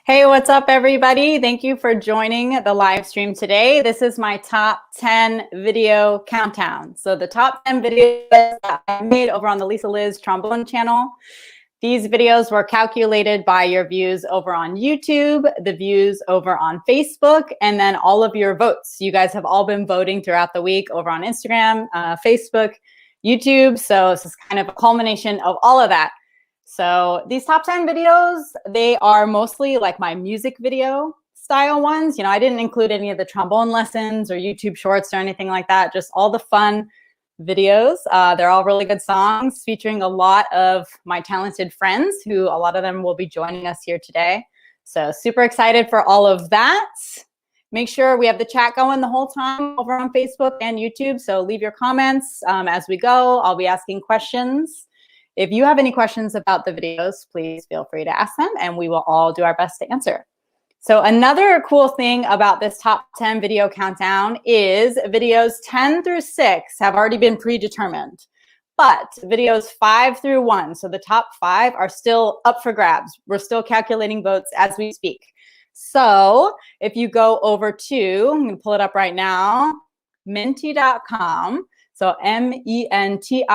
Hey, what's up, everybody? Thank you for joining the live stream today. This is my top 10 video countdown. So the top 10 videos that I made over on the Lisa Liz Trombone channel. These videos were calculated by your views over on YouTube, the views over on Facebook, and then all of your votes. You guys have all been voting throughout the week over on Instagram, Facebook, YouTube. So this is kind of a culmination of all of that. So these top 10 videos, they are mostly like my music video style ones. You know, I didn't include any of the trombone lessons or YouTube shorts or anything like that, just all the fun videos. They're all really good songs featuring a lot of my talented friends who a lot of them will be joining us here today. So super excited for all of that. Make sure we have the chat going the whole time over on Facebook and YouTube. So leave your comments as we go. I'll be asking questions. If you have any questions about the videos, please feel free to ask them and we will all do our best to answer. So another cool thing about this top 10 video countdown is videos 10 through 6 have already been predetermined, but videos 5 through 1, so the top 5 are still up for grabs. We're still calculating votes as we speak. So if you go over to, I'm going to pull it up right now, menti.com. So menti.com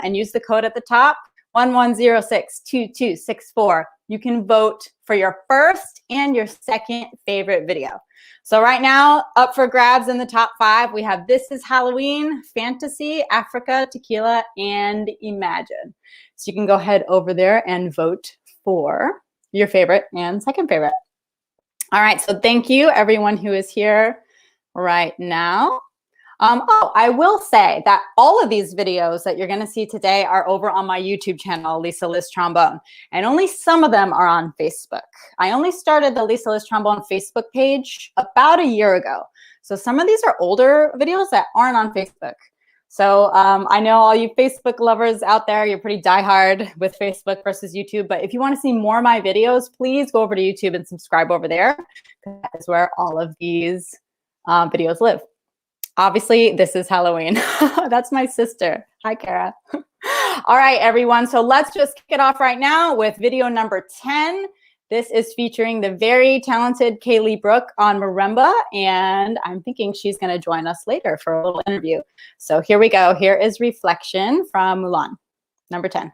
and use the code at the top, 11062264. You can vote for your first and your second favorite video. So right now, up for grabs in the top 5, we have This Is Halloween, Fantasy, Africa, Tequila, and Imagine. So you can go ahead over there and vote for your favorite and second favorite. All right, so thank you everyone who is here right now. I will say that all of these videos that you're going to see today are over on my YouTube channel, Lisa Liz Trombone, and only some of them are on Facebook. I only started the Lisa Liz Trombone Facebook page about a year ago. So some of these are older videos that aren't on Facebook. So I know all you Facebook lovers out there, you're pretty diehard with Facebook versus YouTube. But if you want to see more of my videos, please go over to YouTube and subscribe over there. That is where all of these videos live. Obviously, This Is Halloween. That's my sister. Hi, Kara. All right, everyone. So let's just kick it off right now with video number 10. This is featuring the very talented Kaylee Brooke on marimba, and I'm thinking she's going to join us later for a little interview. So here we go. Here is Reflection from Mulan, number 10.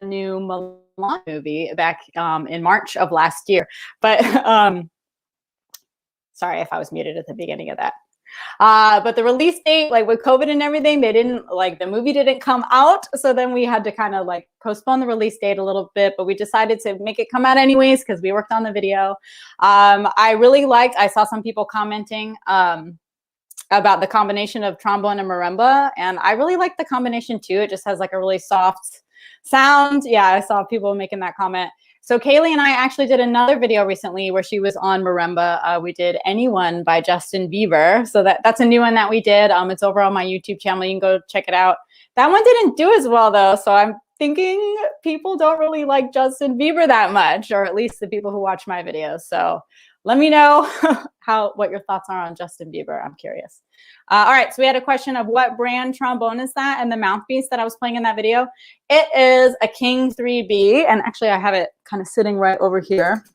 New Milan movie back in March of last year. But sorry if I was muted at the beginning of that. But the release date, like with COVID and everything, they didn't like the movie didn't come out. So then we had to kind of like postpone the release date a little bit, but we decided to make it come out anyways because we worked on the video. I really liked, I saw some people commenting about the combination of trombone and marimba, and I really like the combination too. It just has like a really soft sound. Yeah, I saw people making that comment. So Kaylee and I actually did another video recently where she was on marimba. We did Anyone by Justin Bieber. So that's a new one that we did. It's over on my YouTube channel. You can go check it out. That one didn't do as well though. So I'm thinking people don't really like Justin Bieber that much, or at least the people who watch my videos. So let me know what your thoughts are on Justin Bieber. I'm curious. All right, so we had a question of what brand trombone is that, and the mouthpiece that I was playing in that video. It is a King 3B, and actually I have it kind of sitting right over here.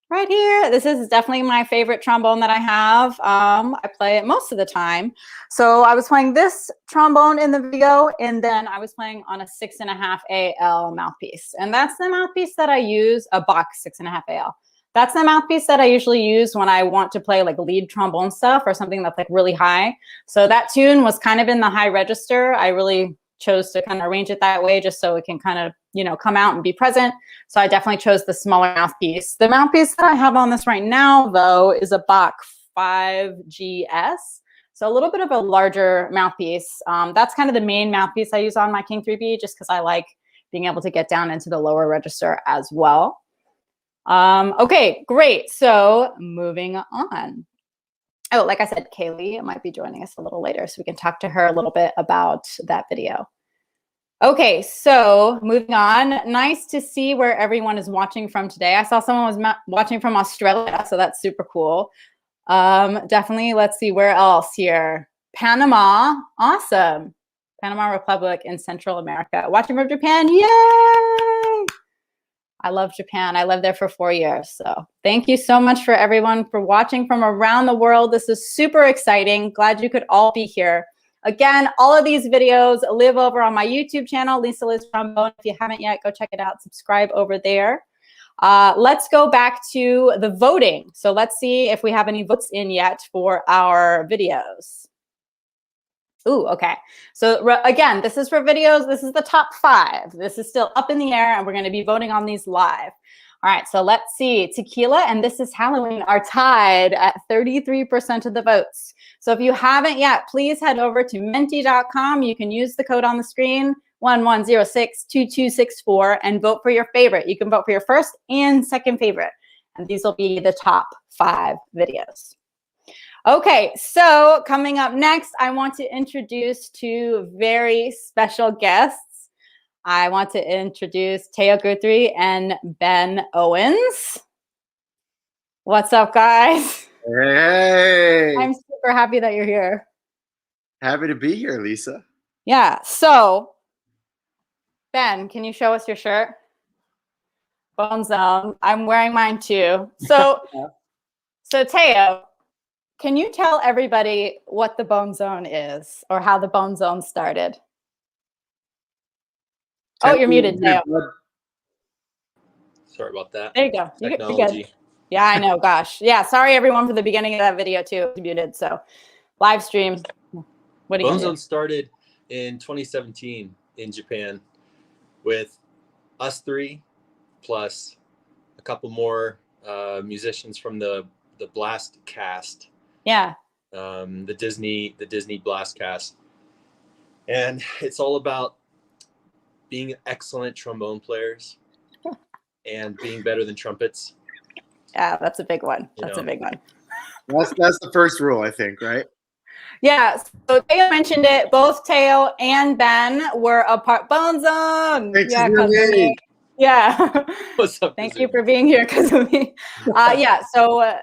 Right here. This is definitely my favorite trombone that I have. I play it most of the time. So I was playing this trombone in the video, and then I was playing on a 6.5 AL mouthpiece. And that's the mouthpiece that I use, a Bach 6.5 AL. That's the mouthpiece that I usually use when I want to play like lead trombone stuff or something that's like really high. So that tune was kind of in the high register. I really chose to kind of arrange it that way just so it can kind of, you know, come out and be present. So I definitely chose the smaller mouthpiece. The mouthpiece that I have on this right now, though, is a Bach 5GS. So a little bit of a larger mouthpiece. That's kind of the main mouthpiece I use on my King 3B just because I like being able to get down into the lower register as well. Okay, great. So moving on. Oh, like I said, Kaylee might be joining us a little later, so we can talk to her a little bit about that video. Okay, so moving on. Nice to see where everyone is watching from today. I saw someone was watching from Australia, so that's super cool. Definitely, let's see where else here. Panama, awesome. Panama Republic in Central America. Watching from Japan, yay! I love Japan. I lived there for 4 years. So thank you so much for everyone for watching from around the world. This is super exciting. Glad you could all be here. Again, all of these videos live over on my YouTube channel, Lisa Liz Trombone. If you haven't yet, go check it out. Subscribe over there. Let's go back to the voting. So let's see if we have any votes in yet for our videos. Ooh, okay. So again, this is for videos. This is the top 5. This is still up in the air, and we're going to be voting on these live. All right, so let's see. Tequila and This Is Halloween are tied at 33% of the votes. So if you haven't yet, please head over to menti.com. You can use the code on the screen, 11062264, and vote for your favorite. You can vote for your first and second favorite, and these will be the top 5 videos. Okay, so coming up next, I want to introduce two very special guests. I want to introduce Teo Guthrie and Ben Owens. What's up, guys? Hey. I'm super happy that you're here. Happy to be here, Lisa. Yeah, so Ben, can you show us your shirt? Bone Zone. I'm wearing mine too. So, so Teo, can you tell everybody what the Bone Zone is or how the Bone Zone started? Oh, you're muted, Teo. Sorry about that. There you go. Technology. You're good. Yeah, I know. Gosh. Yeah, sorry everyone for the beginning of that video too. It was muted. So, live stream. What are you Bone gonna Zone do? started in 2017 in Japan with us three plus a couple more musicians from the Blast cast. Yeah. The Disney Blast cast, and it's all about being excellent trombone players and being better than trumpets. Yeah, that's a big one. That's a big one. That's the first rule, I think, right? Yeah, so Teo mentioned it. Both Teo and Ben were a part. Bone Zone. Thanks Yeah, for me. Yeah. What's up? Thank you for being here because of me. Yeah, so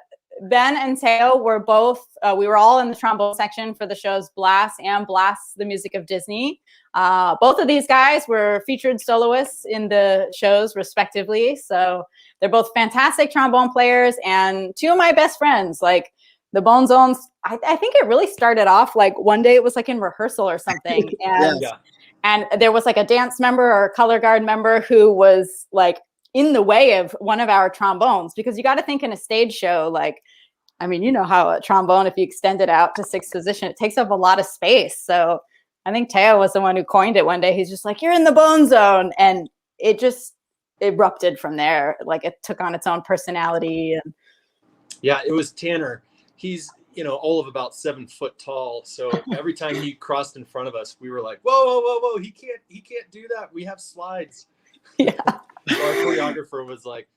Ben and Teo were both, we were all in the trombone section for the shows Blast and Blast, the Music of Disney. Both of these guys were featured soloists in the shows respectively. So they're both fantastic trombone players and two of my best friends. Like the Bone Zones, I think it really started off like one day it was like in rehearsal or something. And Yeah. And there was like a dance member or a color guard member who was like in the way of one of our trombones, because you got to think in a stage show, like, I mean, you know how a trombone, if you extend it out to sixth position, it takes up a lot of space. So I think Teo was the one who coined it one day. He's just like, you're in the Bone Zone. And it just erupted from there. Like it took on its own personality. And Yeah, it was Tanner. He's, all of about 7 foot tall. So every time he crossed in front of us, we were like, whoa, he can't do that. We have slides. Yeah. So our choreographer was like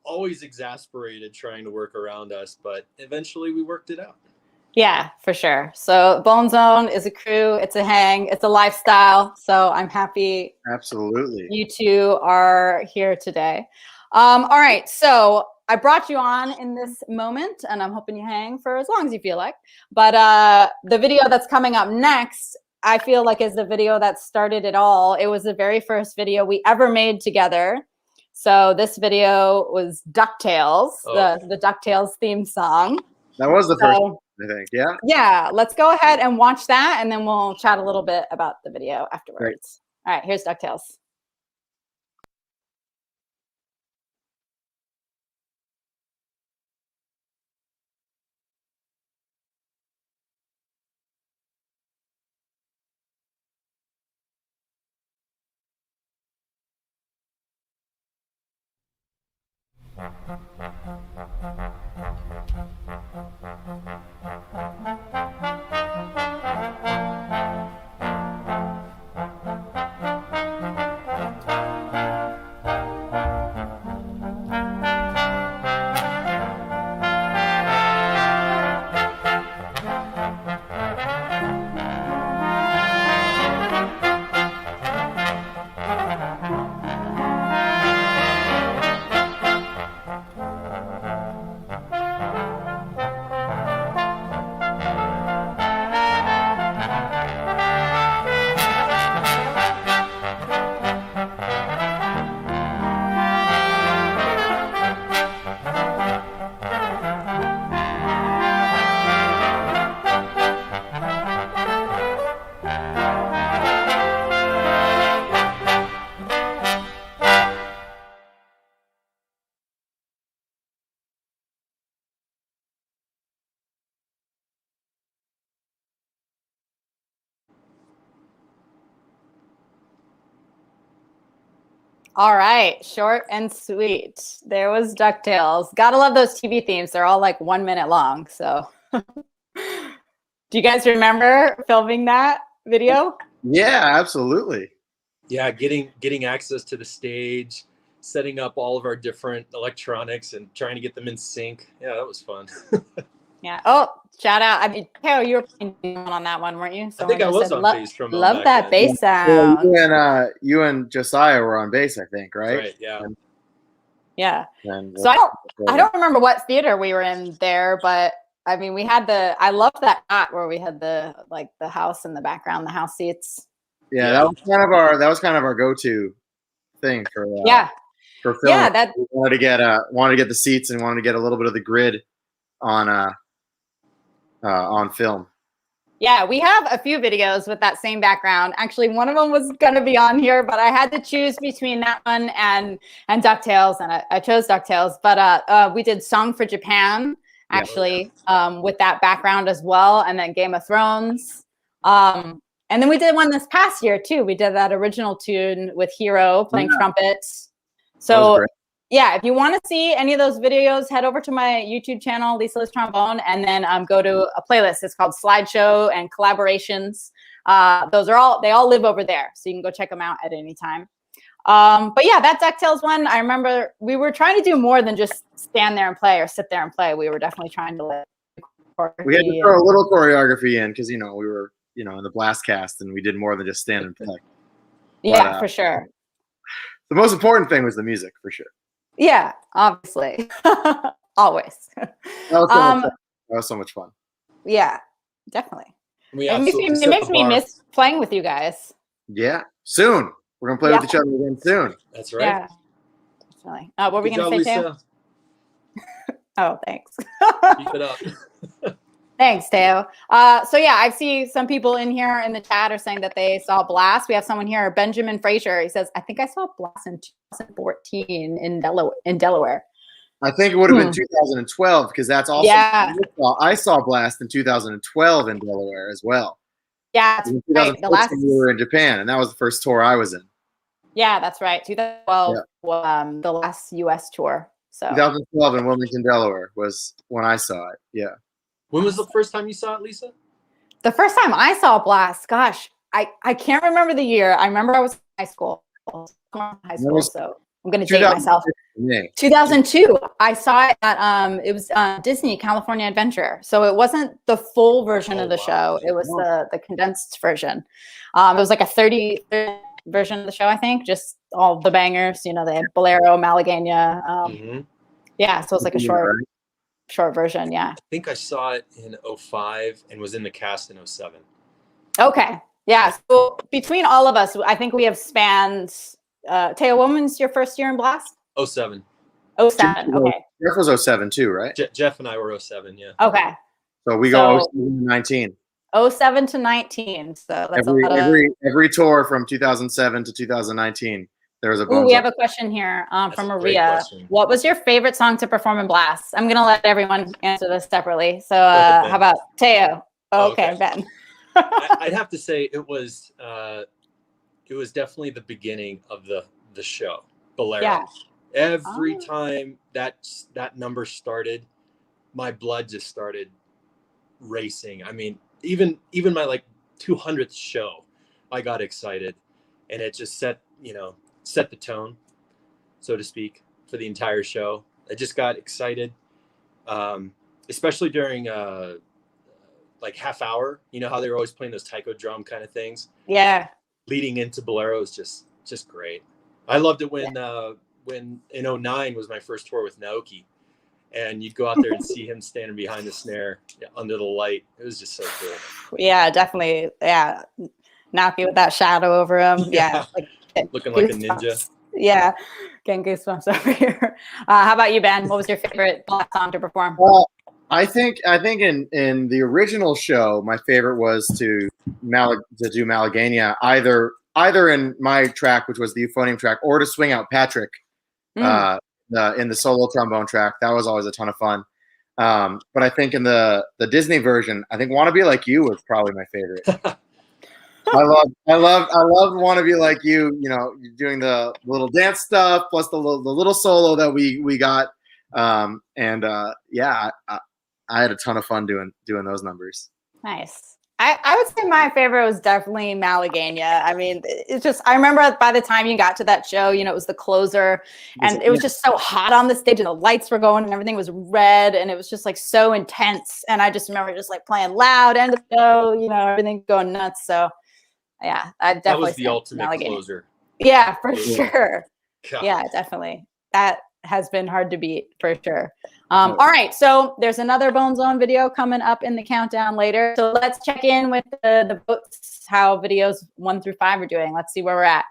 always exasperated trying to work around us, but eventually we worked it out. Yeah, for sure. So Bone Zone is a crew, it's a hang, it's a lifestyle. So I'm happy Absolutely. you two are here today. All right, so I brought you on in this moment, and I'm hoping you hang for as long as you feel like. But the video that's coming up next, I feel like is the video that started it all. It was the very first video we ever made together. So this video was DuckTales, the DuckTales theme song. That was the first one, I think. Yeah. Yeah, let's go ahead and watch that, and then we'll chat a little bit about the video afterwards. Great. All right, here's DuckTales. All right, short and sweet. There was DuckTales. Gotta love those TV themes. They're all like 1 minute long. So, do you guys remember filming that video? Yeah, absolutely. Yeah, getting access to the stage, setting up all of our different electronics and trying to get them in sync. Yeah, that was fun. Yeah. Oh, shout out. I mean, Teo, you were playing on that one, weren't you? I think I just was said, on bass trombone love back that then. bass sound. You and Josiah were on bass, I think, right? Right. Yeah. Yeah. And So I don't remember what theater we were in there, but I mean, we had I loved that shot where we had the house in the background, the house seats. Yeah, that was kind of our go-to thing for film. Yeah, that we wanted to get the seats and wanted to get a little bit of the grid on film. Yeah, we have a few videos with that same background. Actually, one of them was going to be on here, but I had to choose between that one and DuckTales, and I chose DuckTales. But we did Song for Japan, actually, with that background as well, and then Game of Thrones. And then we did one this past year, too. We did that original tune with Hero playing trumpets. So yeah, if you want to see any of those videos, head over to my YouTube channel, Lisa Liz Trombone, and then go to a playlist. It's called Slideshow and Collaborations. They all live over there, so you can go check them out at any time. But yeah, that DuckTales one, I remember we were trying to do more than just stand there and play or sit there and play. We were definitely trying to we had to throw a little choreography in because we were in the blast cast and we did more than just stand and play. Yeah, for sure. The most important thing was the music, for sure. Yeah, obviously. Always. That was so much fun. Yeah, definitely. It makes me miss playing with you guys. Yeah, soon. We're going to play with each other again soon. That's right. Yeah, definitely. What were we going to say, Teo? Oh, thanks. Keep it up. Thanks, Teo. So yeah, I see some people in here in the chat are saying that they saw Blast. We have someone here, Benjamin Frazier. He says, I think I saw Blast in 2014 in Delaware. I think it would have been 2012 because that's also I saw Blast in 2012 in Delaware as well. Yeah, that's right. We were in Japan, and that was the first tour I was in. Yeah, that's right. 2012, the last U.S. tour. So 2012 in Wilmington, Delaware was when I saw it. Yeah. When was the first time you saw it, Lisa? The first time I saw Blast, gosh, I can't remember the year. I remember I was in high school. So I'm going to date myself. 2002. I saw it at it was Disney California Adventure. So it wasn't the full version of the show. It was the condensed version. It was like a 30 version of the show, I think. Just all the bangers. They had Bolero, Malagueña. Yeah, so it was like a short version. Yeah. I think I saw it in 2005 and was in the cast in 2007. Okay. Yeah. So between all of us, I think we have spanned. Teo, when was your first year in Blast? 2007. 2007. Okay. Jeff was 2007 too, right? Jeff and I were 2007. Yeah. Okay. So we go 2007 to 19. 2007 to 19. So that's every tour from 2007 to 2019. There was a bonus. We have a question here from Maria. What was your favorite song to perform in Blast? I'm gonna let everyone answer this separately. So how about Teo? Okay, Ben. I'd have to say it was definitely the beginning of the show, Bolero. Yeah. Every time that number started, my blood just started racing. I mean, even my 200th show, I got excited, and it just set the tone, so to speak, for the entire show. I just got excited, especially during half hour. You know how they were always playing those taiko drum kind of things. Yeah. Leading into Bolero is just great. I loved it when in 2009 was my first tour with Naoki, and you'd go out there and see him standing behind the snare under the light. It was just so cool. Yeah, definitely. Yeah, Naoki with that shadow over him. Yeah, looking like a ninja. Yeah, getting goosebumps over here. How about you, Ben? What was your favorite Blast song to perform? Well, I think in the original show, my favorite was to do Malagueña, either in my track, which was the euphonium track, or to swing out Patrick in the solo trombone track. That was always a ton of fun. But I think in the Disney version, I think "Wanna Be Like You" was probably my favorite. I love "Wanna Be Like You." Doing the little dance stuff plus the little solo that we got. I had a ton of fun doing those numbers. Nice. I would say my favorite was definitely Malagueña. I mean, it's just, I remember by the time you got to that show, you know, it was the closer and it was just so hot on the stage and the lights were going and everything was red and it was just like so intense. And I just remember just like playing loud, end of the show, you know, everything going nuts. So yeah, I definitely. That was the ultimate closer. Yeah, for sure. God. Yeah, definitely. That has been hard to beat for sure. All right, so there's another Bone Zone video coming up in the countdown later. So let's check in with the votes, how videos 1 through 5 are doing. Let's see where we're at.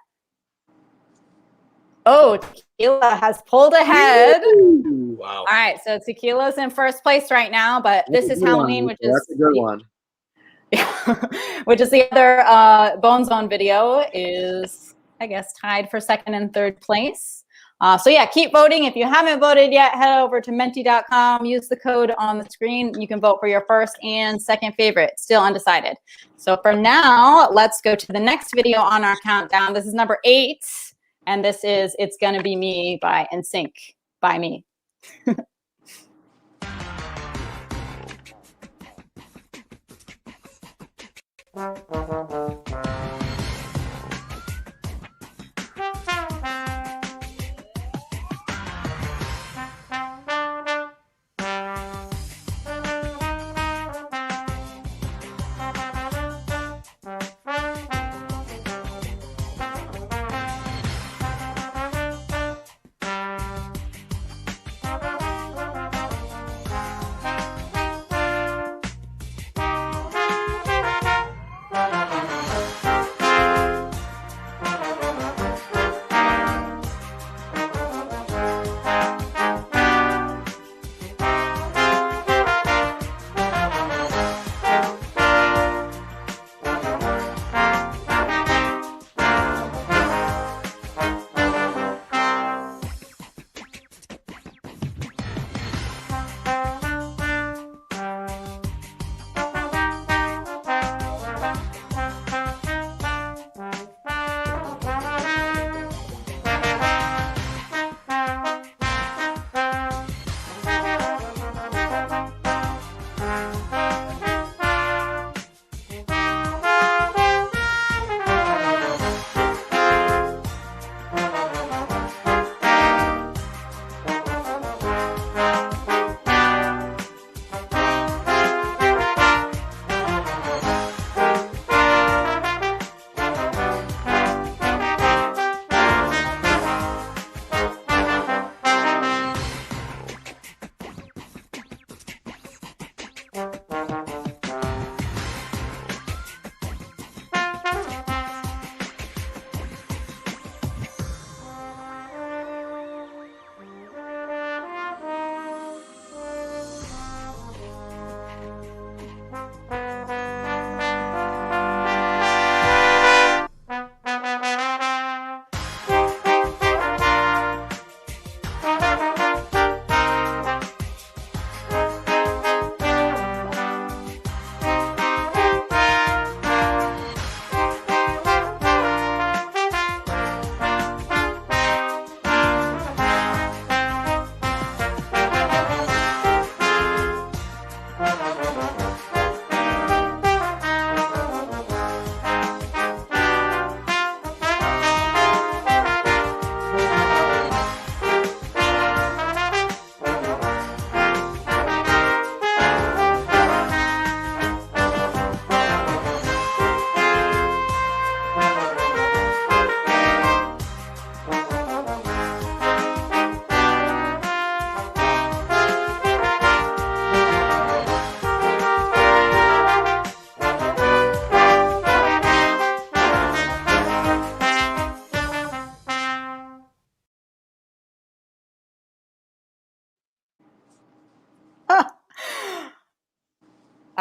Oh, Tequila has pulled ahead. Wow. All right, so Tequila's in first place right now, but this is Halloween, which is that's a good one. which is the other Bone Zone video is, I guess, tied for second and third place. So yeah, keep voting. If you haven't voted yet, head over to menti.com, use the code on the screen. You can vote for your first and second favorite, still undecided. So for now, let's go to the next video on our countdown. This is number 8, and this is It's Gonna Be Me by NSYNC, by me.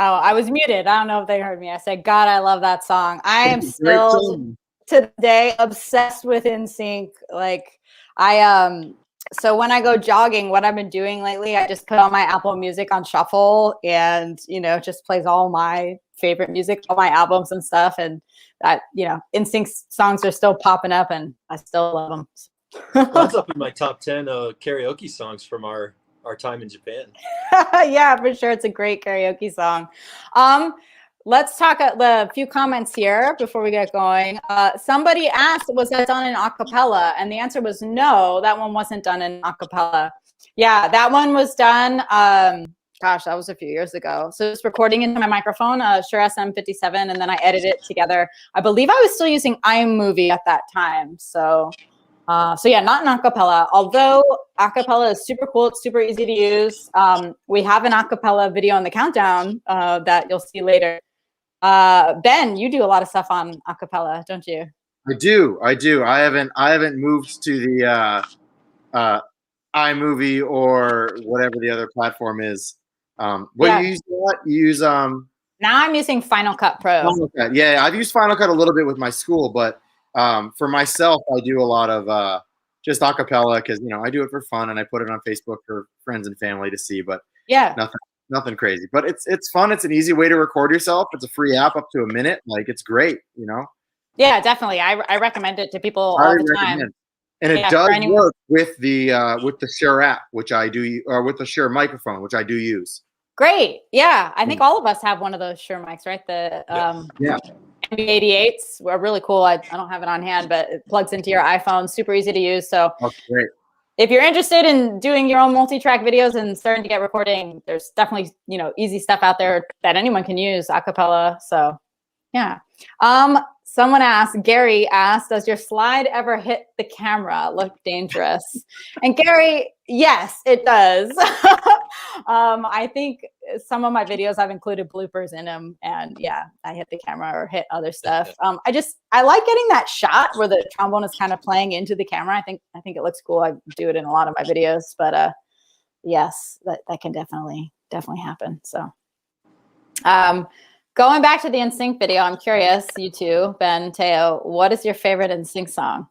Oh, I was muted. I don't know if they heard me. I said, God, I love that song. I am still to today obsessed with NSYNC. Like so when I go jogging, what I've been doing lately, I just put on my Apple Music on shuffle and, you know, just plays all my favorite music, all my albums and stuff. And that, you know, NSYNC songs are still popping up and I still love them. That's up in my top 10 karaoke songs from our time in Japan. Yeah, for sure. It's a great karaoke song. let's talk the few comments here before we get going. Somebody asked, was that done in a cappella? And the answer was no, that one wasn't done in a cappella. Yeah, that one was done, gosh, that was a few years ago. So it's recording into my microphone, Shure SM57, and then I edited it together. I believe I was still using iMovie at that time. So yeah, not an acapella, although acapella is super cool. It's super easy to use. We have an acapella video on the countdown that you'll see later. Ben, you do a lot of stuff on acapella, don't you? I do. I haven't moved to the iMovie or whatever the other platform is. What do you use? What you use? Now I'm using Final Cut Pro. Final Cut. Yeah, I've used Final Cut a little bit with my school, but for myself, I do a lot of just acapella because I do it for fun and I put it on Facebook for friends and family to see. But yeah, nothing crazy. But it's fun. It's an easy way to record yourself. It's a free app up to a minute. Like it's great. Yeah, definitely. I recommend it to people all the time. And it does work with the Shure app, which I do, or with the Shure microphone, which I do use. Great. Yeah, I think all of us have one of those Shure mics, right? The MB88s were really cool. I don't have it on hand, but it plugs into your iPhone. Super easy to use. So great. If you're interested in doing your own multi-track videos and starting to get recording, there's definitely easy stuff out there that anyone can use, acapella. So yeah. Someone asked, Gary asked, does your slide ever hit the camera? Look dangerous. And Gary, yes, it does. I think some of my videos I've included bloopers in them, and yeah, I hit the camera or hit other stuff. I like getting that shot where the trombone is kind of playing into the camera. I think it looks cool. I do it in a lot of my videos, but yes, that can definitely happen. So going back to the NSYNC video, I'm curious, you two, Ben, Teo, what is your favorite NSYNC song?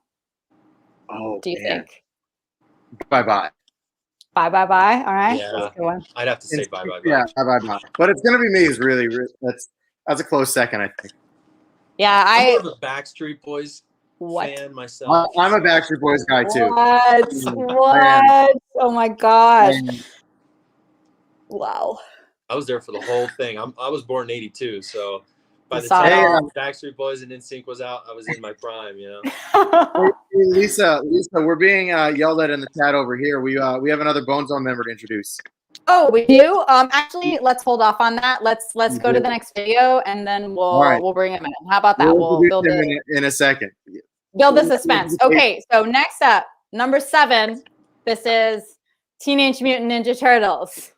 Oh, do you think? Bye Bye. Bye Bye Bye. All right. Yeah, that's a good one. I'd have to say Bye Bye Bye. Yeah, Bye Bye Bye. But it's gonna be me. Is really that's a close second, I think. Yeah, I'm more of a Backstreet Boys fan myself. I'm a Backstreet Boys guy too. What? Oh my gosh! Wow. I was there for the whole thing. I was born in '82, so by the time Backstreet Boys and NSYNC was out, I was in my prime. Hey, Lisa, we're being yelled at in the chat over here. We have another Bone Zone member to introduce. Oh, we do. Actually, let's hold off on that. Let's go to the next video, and then we'll bring him in. How about that? We'll build it in a second. Build the suspense. Okay, so next up, number 7. This is Teenage Mutant Ninja Turtles.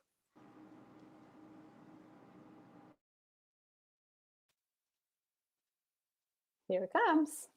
Here it comes.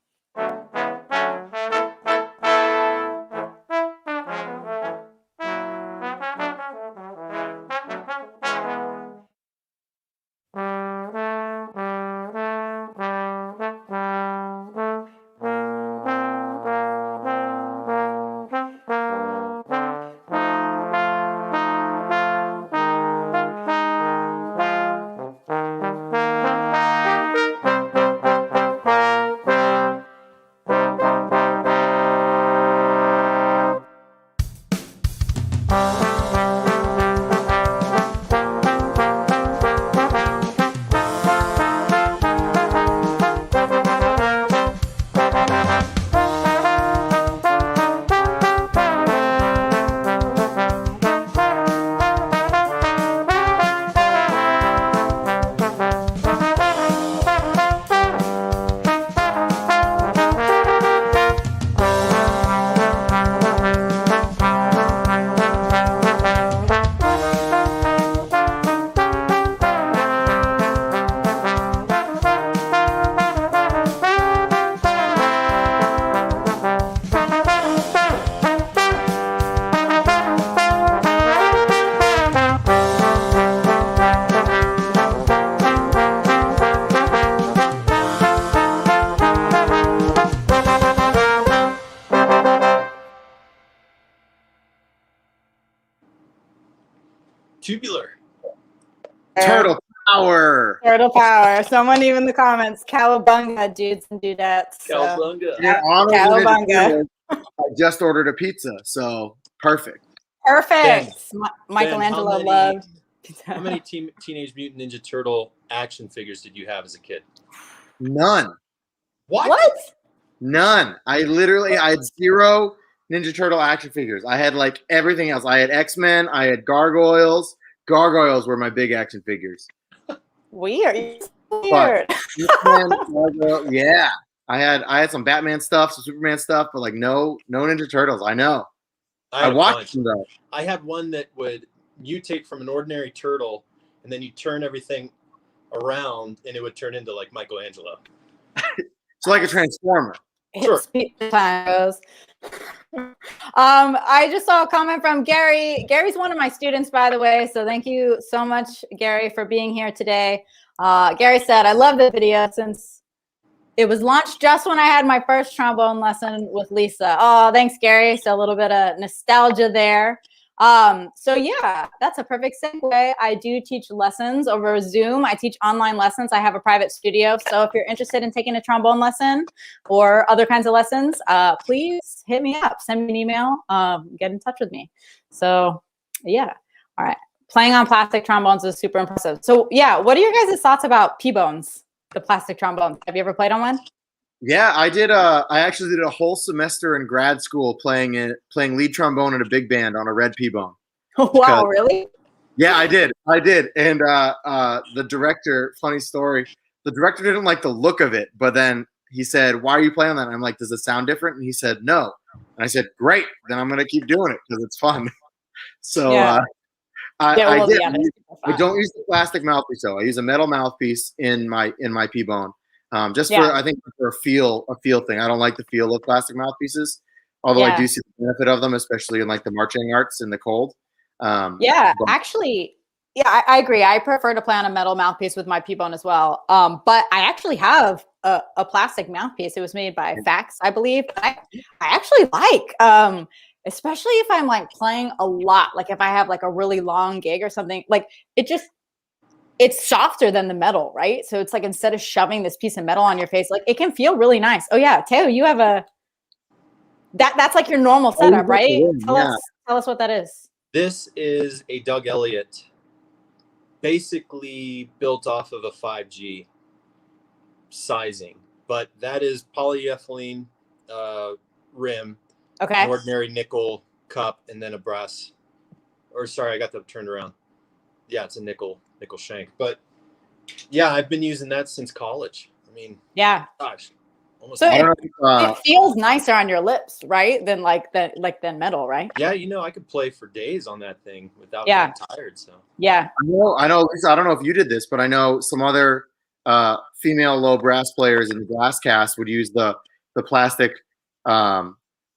Tubular. Turtle power. Turtle power. Someone even in the comments. Cowabunga, dudes and dudettes. Cowabunga. Yeah, Cowabunga. I just ordered a pizza, so perfect. Perfect. Ben, Michelangelo loved. How many Teenage Mutant Ninja Turtle action figures did you have as a kid? None. What? None. I had 0 Ninja Turtle action figures. I had like everything else. I had X-Men. I had Gargoyles. Gargoyles were my big action figures. Weird. But X-Men, yeah. I had some Batman stuff, some Superman stuff, but like no Ninja Turtles. I know. I watched them though. I had one that would mutate from an ordinary turtle, and then you turn everything around, and it would turn into like Michelangelo. It's like a transformer. Sure. Time goes. I just saw a comment from Gary. Gary's one of my students, by the way. So thank you so much, Gary, for being here today. Gary said, I love the video since it was launched just when I had my first trombone lesson with Lisa. Oh, thanks, Gary. So a little bit of nostalgia there. So yeah, that's a perfect segue. I do teach lessons over Zoom. I teach online lessons. I have a private studio. So if you're interested in taking a trombone lesson or other kinds of lessons, please hit me up, send me an email, get in touch with me. So yeah. All right. Playing on plastic trombones is super impressive. So yeah, what are your guys' thoughts about P-bones, the plastic trombones? Have you ever played on one? Yeah, I did. I actually did a whole semester in grad school playing lead trombone in a big band on a red P-bone. Wow, really? Yeah, I did. And the director, funny story, the director didn't like the look of it, but then he said, "Why are you playing that?" And I'm like, "Does it sound different?" And he said, "No." And I said, "Great, then I'm gonna keep doing it because it's fun." So Yeah. I did. Yeah, I don't use the plastic mouthpiece though. I use a metal mouthpiece in my P-bone. Just for, I think, for a feel thing. I don't like the feel of plastic mouthpieces, although I do see the benefit of them, especially in like the marching arts in the cold. Actually, yeah, I agree. I prefer to play on a metal mouthpiece with my P-bone as well. But I actually have a plastic mouthpiece. It was made by Fax, I believe. I actually like, especially if I'm like playing a lot, like if I have like a really long gig or something, like it's softer than the metal, right? So it's like instead of shoving this piece of metal on your face, like it can feel really nice. Oh yeah, Teo, you have that's like your normal setup, right? Tell us what that is. This is a Doug Elliott, basically built off of a 5G sizing, but that is polyethylene rim, an ordinary nickel cup, and then a brass. Or sorry, I got that turned around. Yeah, it's a nickel shank. But yeah, I've been using that since college. I mean, yeah, gosh, almost. So it feels nicer on your lips, right? Than than metal, right? Yeah, I could play for days on that thing without getting tired. So yeah, I know. Lisa, I don't know if you did this, but I know some other female low brass players in the glass cast would use the plastic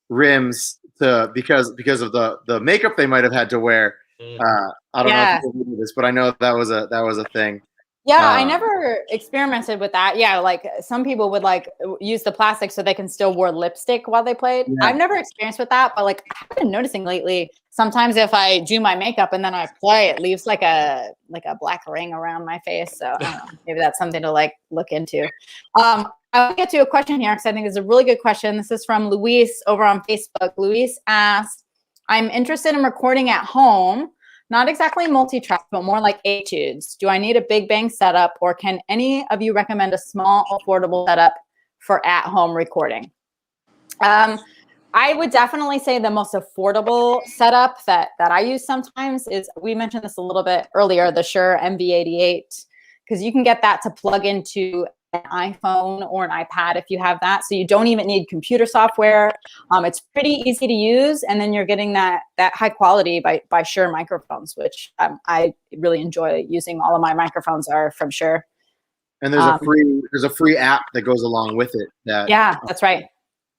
rims because of the makeup they might have had to wear. I don't know if you did this, but I know that was a thing. Yeah, I never experimented with that. Yeah, like some people would like use the plastic so they can still wear lipstick while they played. Yeah. I've never experienced with that, but like I've been noticing lately, sometimes if I do my makeup and then I play, it leaves like a black ring around my face. So I don't know, maybe that's something to like look into. I'll get to a question here because I think it's a really good question. This is from Luis over on Facebook. Luis asks, I'm interested in recording at home. Not exactly multi-track, but more like etudes. Do I need a big bang setup, or can any of you recommend a small, affordable setup for at-home recording? I would definitely say the most affordable setup that I use sometimes is, we mentioned this a little bit earlier, the Shure MV88, because you can get that to plug into an iPhone or an iPad if you have that. So you don't even need computer software. It's pretty easy to use, and then you're getting that high quality by Shure microphones, which I really enjoy using. All of my microphones are from Shure. And there's a free app that goes along with it. That's right.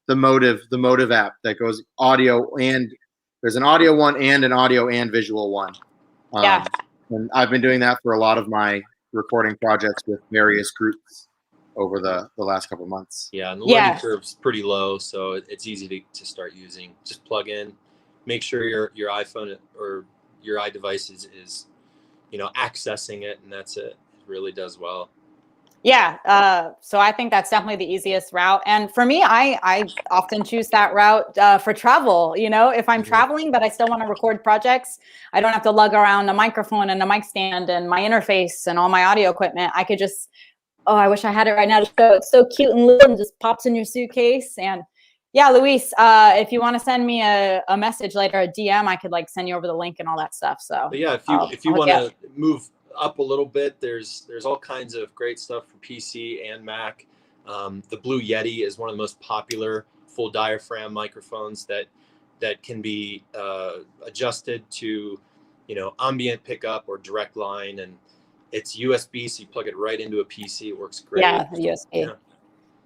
The Motive app that goes audio, and there's an audio one and an audio and visual one. And I've been doing that for a lot of my recording projects with various groups over the last couple of months. Yeah, and the learning curve's pretty low, so it's easy to start using. Just plug in, make sure your iPhone or your iDevice is accessing it, and that's it. It really does well. Yeah, so I think that's definitely the easiest route. And for me, I often choose that route for travel. You know, if I'm traveling, but I still want to record projects, I don't have to lug around a microphone and a mic stand and my interface and all my audio equipment. I could just, oh, I wish I had it right now to show. It's so cute and little and just pops in your suitcase. And yeah, Luis, if you want to send me a message later, a DM, I could like send you over the link and all that stuff. So But yeah, if you want to move up a little bit, there's all kinds of great stuff for PC and Mac. The Blue Yeti is one of the most popular full diaphragm microphones that can be adjusted to, you know, ambient pickup or direct line, and it's USB, so you plug it right into a PC. It works great. Yeah, USB.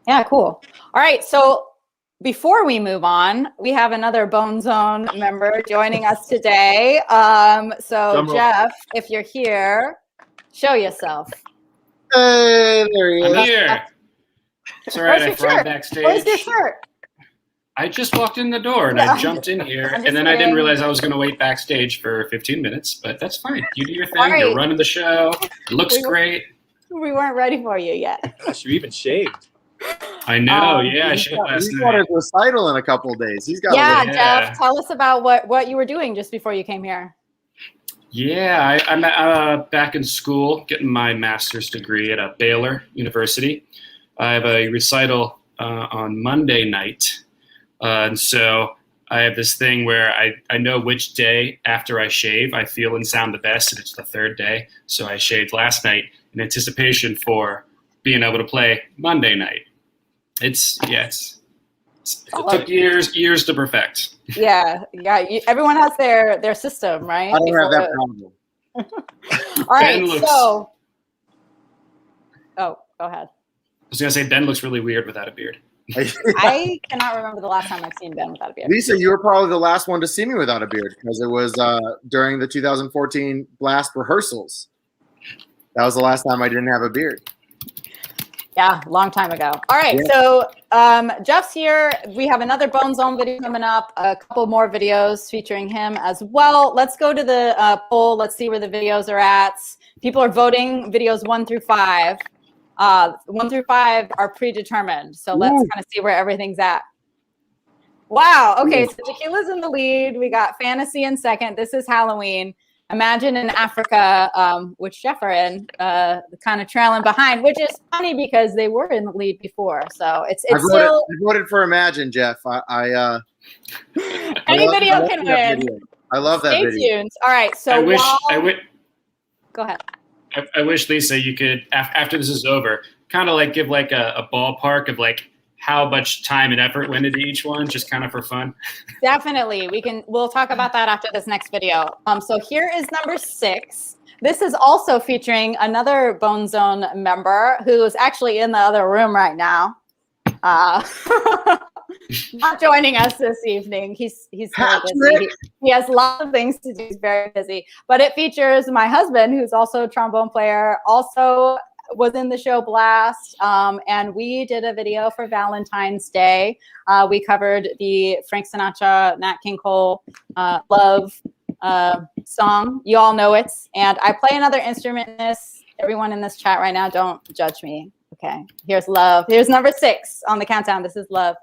Yeah, cool. All right, so before we move on, we have another Bone Zone member joining us today. So Jeff, if you're here, show yourself. Hey, there he is. I'm here. It's all right. I fried backstage. Where's your shirt? I just walked in the door and I jumped in here, and then I didn't realize I was going to wait backstage for 15 minutes, but that's fine. You do your thing. Right. You're running the show. It looks great. We weren't ready for you yet. Gosh, you even shaved. I know. I shaved last night. He's got his recital in a couple of days. He's got. Yeah, Jeff, tell us about what you were doing just before you came here. Yeah, I'm back in school getting my master's degree at Baylor University. I have a recital on Monday night. And so I have this thing where I know which day after I shave I feel and sound the best, and it's the third day. So I shaved last night in anticipation for being able to play Monday night. It took years to perfect. Yeah. Everyone has their system, right? I don't have that problem. All right, so. Oh, go ahead. I was gonna say Ben looks really weird without a beard. I cannot remember the last time I've seen Ben without a beard. Lisa, you were probably the last one to see me without a beard because it was during the 2014 Blast rehearsals. That was the last time I didn't have a beard. Yeah, long time ago. All right, so Jeff's here. We have another Bone Zone video coming up, a couple more videos featuring him as well. Let's go to the poll. Let's see where the videos are at. People are voting videos 1 through 5. 1 through 5 are predetermined. So let's kind of see where everything's at. Wow. Okay. So Tequila's in the lead. We got Fantasy in second. This is Halloween. Imagine in Africa, which Jeff are in, kind of trailing behind, which is funny because they were in the lead before. So it's I still. I voted for Imagine, Jeff. Any video can win. I love that video. Stay tuned. All right. So go ahead. I wish, Lisa, you could, after this is over, kind of like give like a ballpark of like how much time and effort went into each one, just kind of for fun. Definitely. We'll talk about that after this next video. So here is number 6. This is also featuring another Bone Zone member who is actually in the other room right now. Not joining us this evening. He's very busy. He has lots of things to do. He's very busy. But it features my husband, who's also a trombone player, also was in the show Blast. And we did a video for Valentine's Day. We covered the Frank Sinatra, Nat King Cole, Love song. You all know it. And I play another instrument in this. Everyone in this chat right now, don't judge me. Okay, here's Love. Here's number 6 on the countdown. This is Love.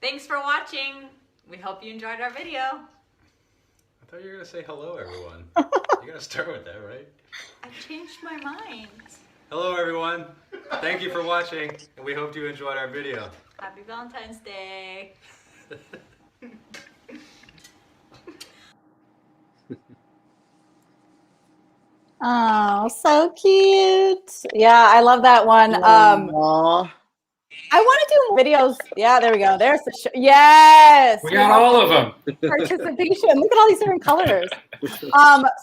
Thanks for watching. We hope you enjoyed our video. I thought you were going to say hello, everyone. You got to start with that, right? I changed my mind. Hello, everyone. Thank you for watching, and we hope you enjoyed our video. Happy Valentine's Day. Oh, so cute. Yeah, I love that one. Aw. I want to do videos. Yeah, there we go. There's the show. Yes. We got all of them. Participation. Look at all these different colors.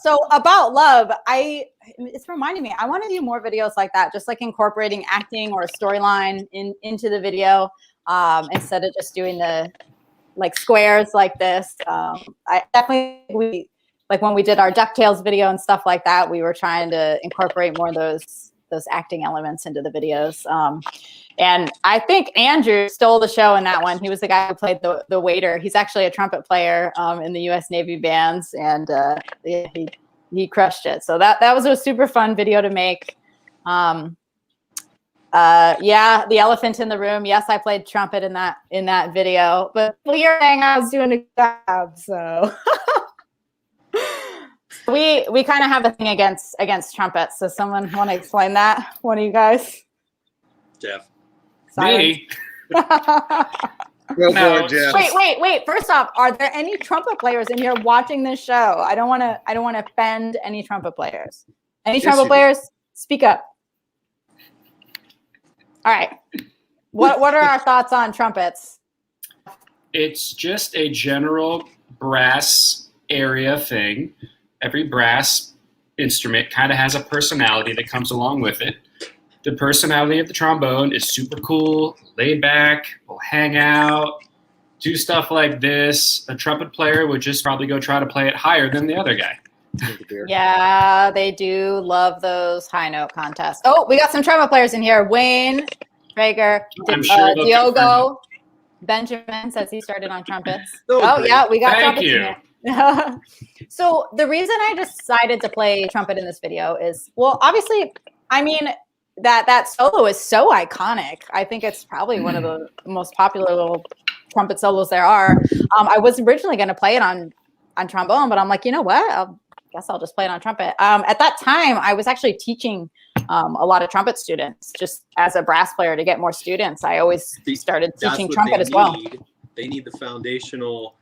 So about love, it's reminding me, I want to do more videos like that, just like incorporating acting or a storyline into the video, instead of just doing the like squares like this. I definitely, like when we did our DuckTales video and stuff like that, we were trying to incorporate more of those acting elements into the videos. And I think Andrew stole the show in that one. He was the guy who played the waiter. He's actually a trumpet player in the U.S. Navy bands, and he crushed it. So that was a super fun video to make. Yeah, the elephant in the room. Yes, I played trumpet in that video, but you're saying I was doing a job, so. We kind of have a thing against trumpets. So someone want to explain that? One of you guys? Jeff. Me? Go for it, Jeff. Wait. First off, are there any trumpet players in here watching this show? I don't want to offend any trumpet players. Any trumpet players? Speak up. All right. What are our thoughts on trumpets? It's just a general brass area thing. Every brass instrument kind of has a personality that comes along with it. The personality of the trombone is super cool, laid back, will hang out, do stuff like this. A trumpet player would just probably go try to play it higher than the other guy. Yeah, they do love those high note contests. Oh, we got some trumpet players in here. Wayne, Traeger, Diogo, Benjamin says he started on trumpets. Oh, yeah, we got trumpets in here. So the reason I decided to play trumpet in this video is, well, obviously, I mean, that solo is so iconic. I think it's probably one of the most popular little trumpet solos there are. I was originally going to play it on trombone, but I'm like, you know what? I guess I'll just play it on trumpet. At that time, I was actually teaching a lot of trumpet students just as a brass player to get more students. I always started teaching trumpet as well. They need the foundational,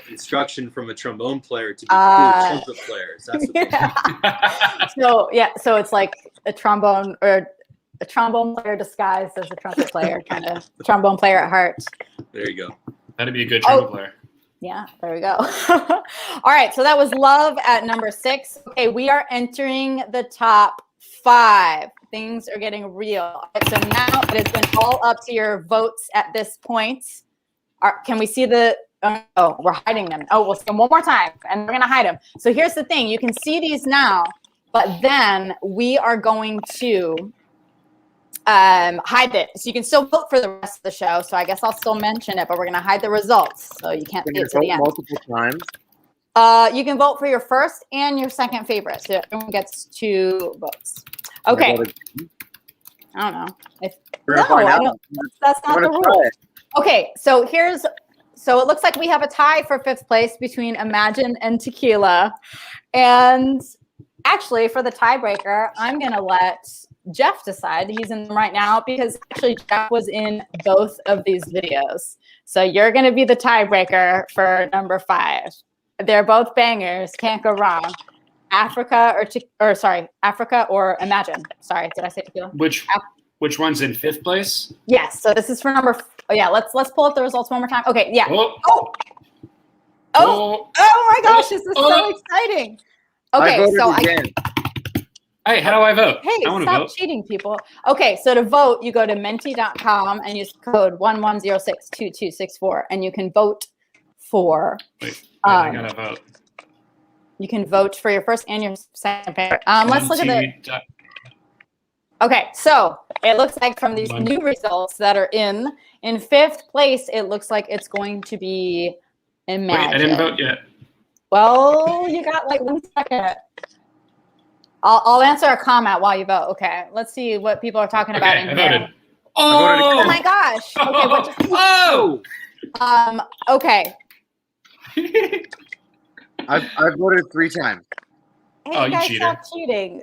instruction from a trombone player to be cool trumpet players. That's what they need. So it's like a trombone player disguised as a trumpet player, kind of trombone player at heart. There you go. That'd be a good trumpet player. Yeah, there we go. All right, so that was Love at number 6. Okay, we are entering the top 5. Things are getting real. All right, so now it has been all up to your votes at this point. Can we see the... Oh, we're hiding them. Oh, we'll see them one more time, and we're going to hide them. So here's the thing. You can see these now, but then we are going to hide it. So you can still vote for the rest of the show. So I guess I'll still mention it, but we're going to hide the results. So you can't see it to the end. Multiple times. You can vote for your first and your second favorite. So everyone gets 2 votes. Okay. I don't know. That's not the rule. Okay, so so it looks like we have a tie for 5th place between Imagine and Tequila. And actually, for the tiebreaker, I'm going to let Jeff decide. He's in them right now because actually Jeff was in both of these videos. So you're going to be the tiebreaker for number 5. They're both bangers. Can't go wrong. Africa or Imagine. Sorry, did I say Tequila? Which one's in 5th place? Yes. So this is for number. Let's pull up the results one more time. Okay. Yeah. Oh my gosh! This is so exciting. Okay, Hey, how do I vote? Hey, stop cheating, people. Okay, so to vote, you go to menti.com and use code 11062264, and you can vote for. Wait, I gotta vote. You can vote for your first and your second favorite. Let's look at the. Okay, so it looks like from these new results that are in 5th place, it looks like it's going to be Imagine. Wait, I didn't vote yet. Well, you got like 1 second. I'll answer a comment while you vote. Okay, let's see what people are talking about in I here. voted. Oh my gosh. Okay, Okay. I've voted 3 times. Hey, Oh, you guys, cheater. stop cheating.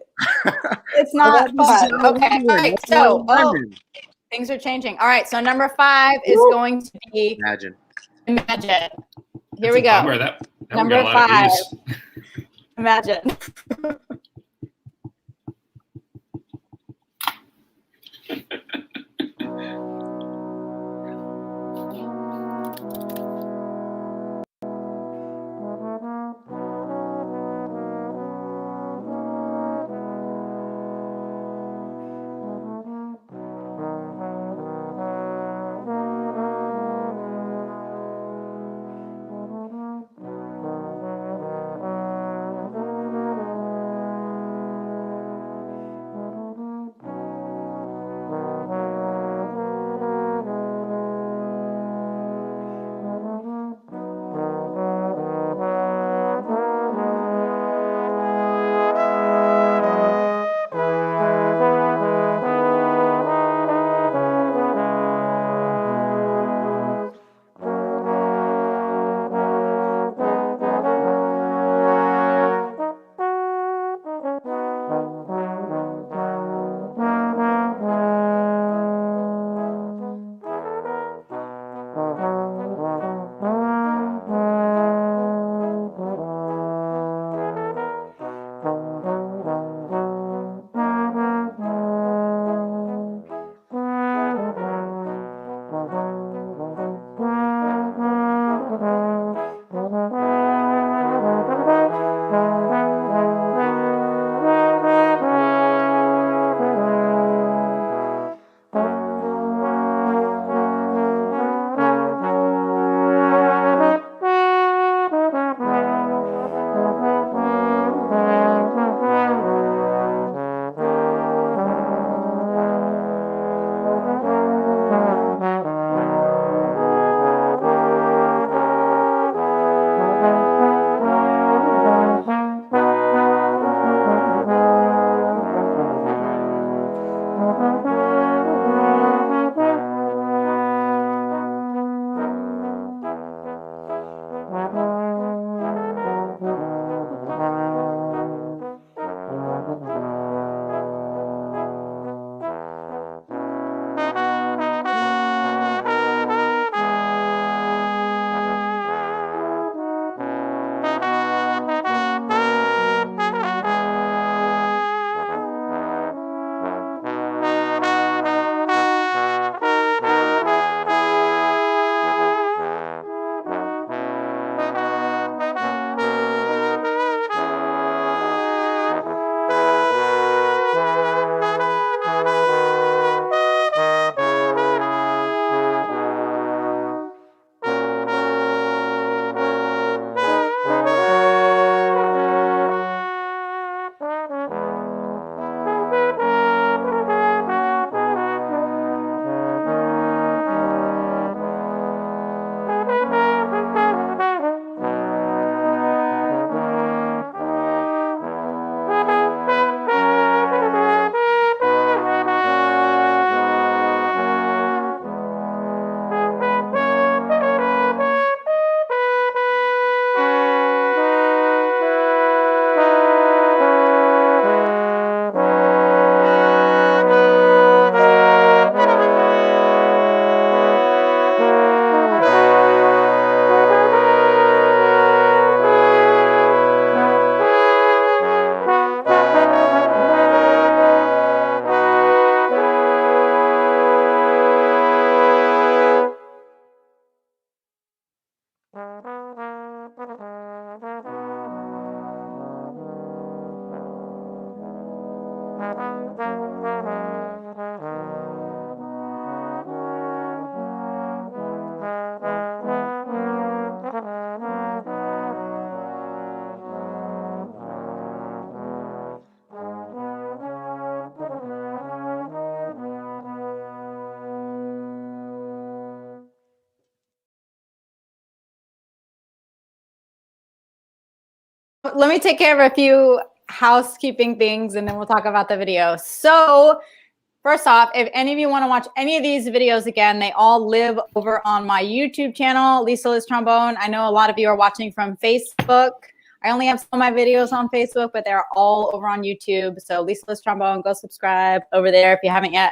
It's not fun. Okay. All right. So, things are changing. All right. So number 5 is going to be Imagine. Imagine. Here That's we a go. bummer. That one got Number a lot of 5. views. Imagine. Let me take care of a few housekeeping things and then we'll talk about the video. So First off, if any of you want to watch any of these videos again, they all live over on my YouTube channel, Lisa Liz Trombone. I know a lot of you are watching from Facebook. I only have some of my videos on Facebook, but they're all over on YouTube. So Lisa Liz Trombone, go subscribe over there if you haven't yet.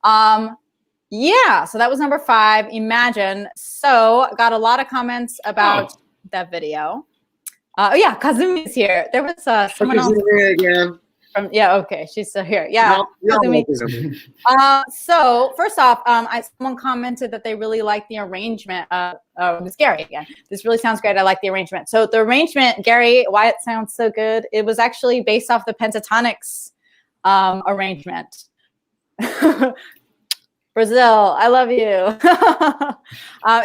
Yeah, so that was number 5, Imagine. So got a lot of comments about that video. Yeah, Kazumi's here. There was someone else. Again. Yeah, okay, she's still here. Yeah, No, Kazumi. So first off, someone commented that they really liked the arrangement. It was Gary again. This really sounds great. I like the arrangement. So the arrangement, Gary, why it sounds so good, it was actually based off the Pentatonics arrangement. Brazil, I love you.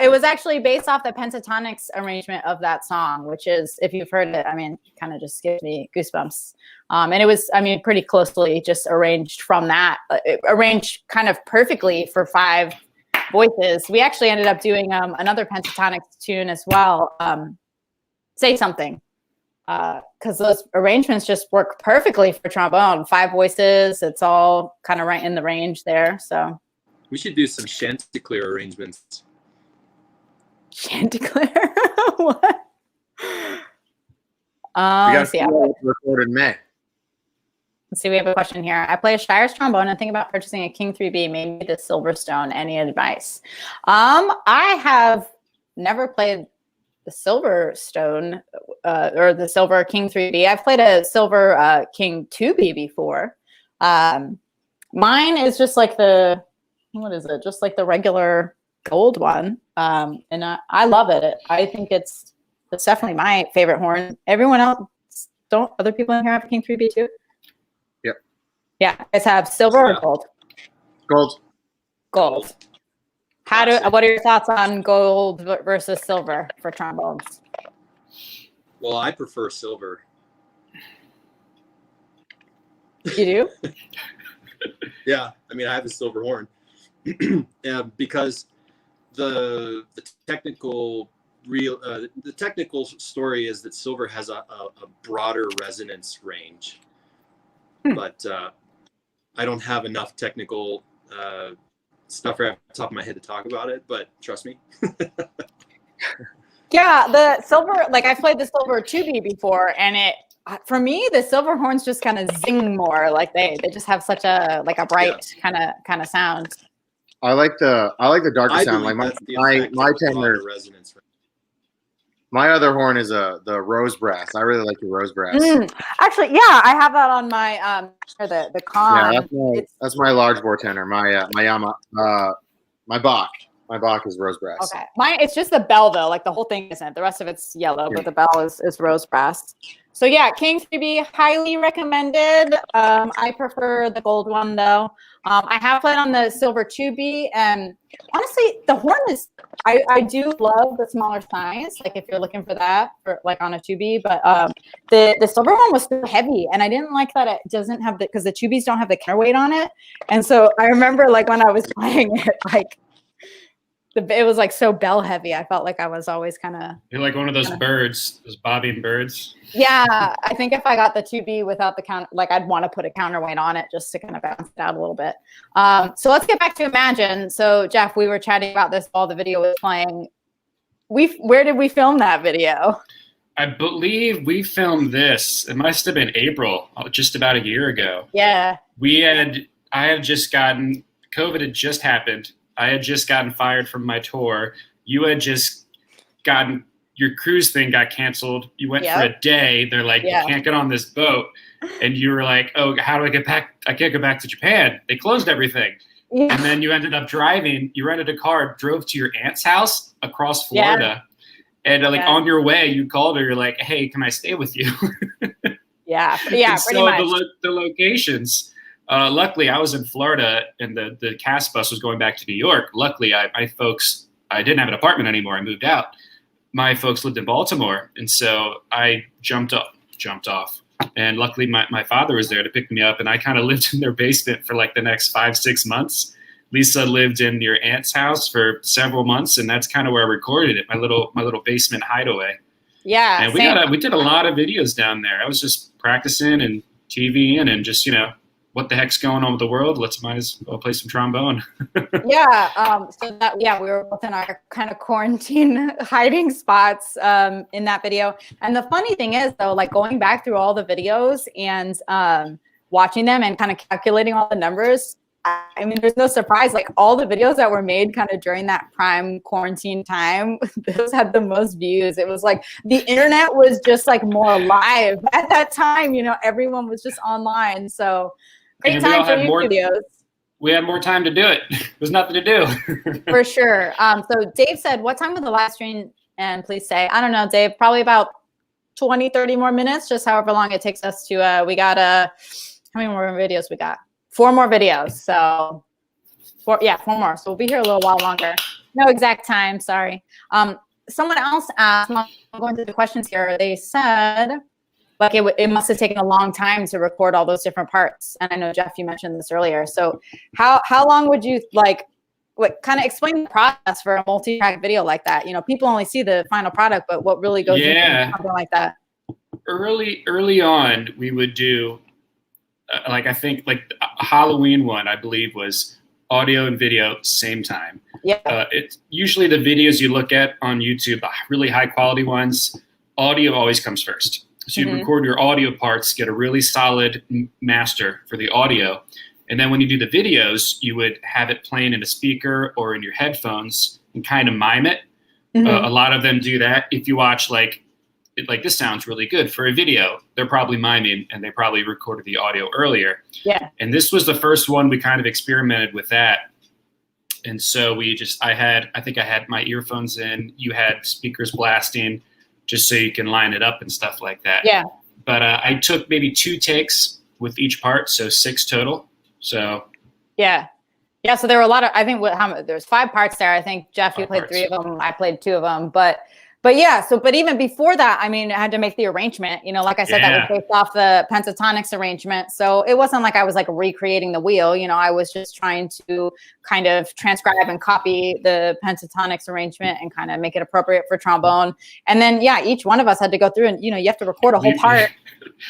It was actually based off the Pentatonics arrangement of that song, which is, if you've heard it, I mean, kind of just gives me goosebumps. And it was, I mean, pretty closely just arranged from that, arranged kind of perfectly for 5 voices. We actually ended up doing another Pentatonics tune as well, Say Something, because those arrangements just work perfectly for trombone. 5 voices, it's all kind of right in the range there, so. We should do some Chanticleer arrangements. Chanticleer? What? Let's see. Recorded in May. Let's see. We have a question here. I play a Shire's trombone and think about purchasing a King 3B, maybe the Silverstone. Any advice? I have never played the Silverstone or the Silver King 3B. I've played a Silver King 2B before. Mine is just like the, what is it? Just like the regular gold one. And I love it. I think it's definitely my favorite horn. Everyone else, don't other people in here have a King 3B too? Yep. Yeah, guys have silver or gold? Gold. Gold. What are your thoughts on gold versus silver for trombones? Well, I prefer silver. You do? Yeah, I mean, I have a silver horn. Because the technical story is that silver has a broader resonance range, but I don't have enough technical stuff right off the top of my head to talk about it, but trust me. Yeah, the silver, like I've played the silver 2B before, and for me, the silver horns just kind of zing more. Like they just have such a bright kind of sound. I like the darker sound. Like my tenor resonance. My other horn is the rose brass. I really like the rose brass. Actually, yeah, I have that on my the con. Yeah, that's my large bore tenor. My my Bach. My Bach is rose brass. Okay, mine it's just the bell though. Like the whole thing isn't. The rest of it's yellow, but the bell is rose brass. So yeah, King 3B, highly recommended. I prefer the gold one though. I have played on the silver 2B, and honestly, the horn is. I do love the smaller size. Like if you're looking for that, for like on a 2B, but the silver one was so heavy, and I didn't like that it doesn't have because the 2Bs don't have the counterweight on it, and so I remember like when I was playing it, like. It was like so bell heavy. I felt like I was always kind of. You're like one of those birds, those bobbing birds. Yeah, I think if I got the 2B without the count, like I'd want to put a counterweight on it just to kind of bounce it out a little bit. So let's get back to Imagine. So Jeff, we were chatting about this while the video was playing. Where did we film that video? I believe we filmed this. It must have been April, just about a year ago. Yeah. I had just gotten COVID had just happened. I had just gotten fired from my tour. You had just gotten your cruise thing got canceled. You went for a day. They're like, you can't get on this boat. And you were like, oh, how do I get back? I can't go back to Japan. They closed everything. Yeah. And then you ended up driving. You rented a car, drove to your aunt's house across Florida. Yeah. And on your way, you called her. You're like, hey, can I stay with you? Yeah, pretty much. The locations. Luckily, I was in Florida, and the cast bus was going back to New York. Luckily, my folks, I didn't have an apartment anymore. I moved out. My folks lived in Baltimore, and so I jumped off. And luckily, my father was there to pick me up, and I kind of lived in their basement for like the next 5-6 months. Lisa lived in your aunt's house for several months, and that's kind of where I recorded it, my little basement hideaway. Yeah, and we did a lot of videos down there. I was just practicing and TVing and just what the heck's going on with the world? Might as well play some trombone. Yeah. We were both in our kind of quarantine hiding spots in that video. And the funny thing is, though, like going back through all the videos and watching them and kind of calculating all the numbers, I mean, there's no surprise, like all the videos that were made kind of during that prime quarantine time, those had the most views. It was like the internet was just like more alive at that time, you know, everyone was just online. So great time for YouTube videos. We had more time to do it. There's nothing to do. For sure. So Dave said, what time was the live stream? And please say, I don't know, Dave, probably about 20, 30 more minutes, just however long it takes us to, we got, how many more videos we got? 4 more videos. So 4 more. So we'll be here a little while longer. No exact time. Sorry. Someone else asked, I'm going through the questions here. They said, like it must have taken a long time to record all those different parts. And I know, Jeff, you mentioned this earlier. So how long would you kind of explain the process for a multi-track video like that? You know, people only see the final product, but what really goes into something like that? Early on, we would do, I think like a Halloween one, I believe, was audio and video same time. Yeah. It's usually the videos you look at on YouTube, the really high quality ones, audio always comes first. So you record your audio parts, get a really solid master for the audio. And then when you do the videos, you would have it playing in a speaker or in your headphones and kind of mime it. A lot of them do that. If you watch like this sounds really good for a video, they're probably miming and they probably recorded the audio earlier. Yeah. And this was the first one we kind of experimented with that. And so I think I had my earphones in, you had speakers blasting just so you can line it up and stuff like that. Yeah. But I took maybe 2 takes with each part, so 6 total. So. Yeah. Yeah. So there were a lot of, I think there's 5 parts there. I think, Jeff, you played 3 of them. I played 2 of them, but yeah, but even before that, I mean, I had to make the arrangement, you know, like I said, that was based off the pentatonics arrangement. So it wasn't like I was like recreating the wheel, you know, I was just trying to kind of transcribe and copy the pentatonics arrangement and kind of make it appropriate for trombone. And then, each one of us had to go through and, you know, you have to record a whole part.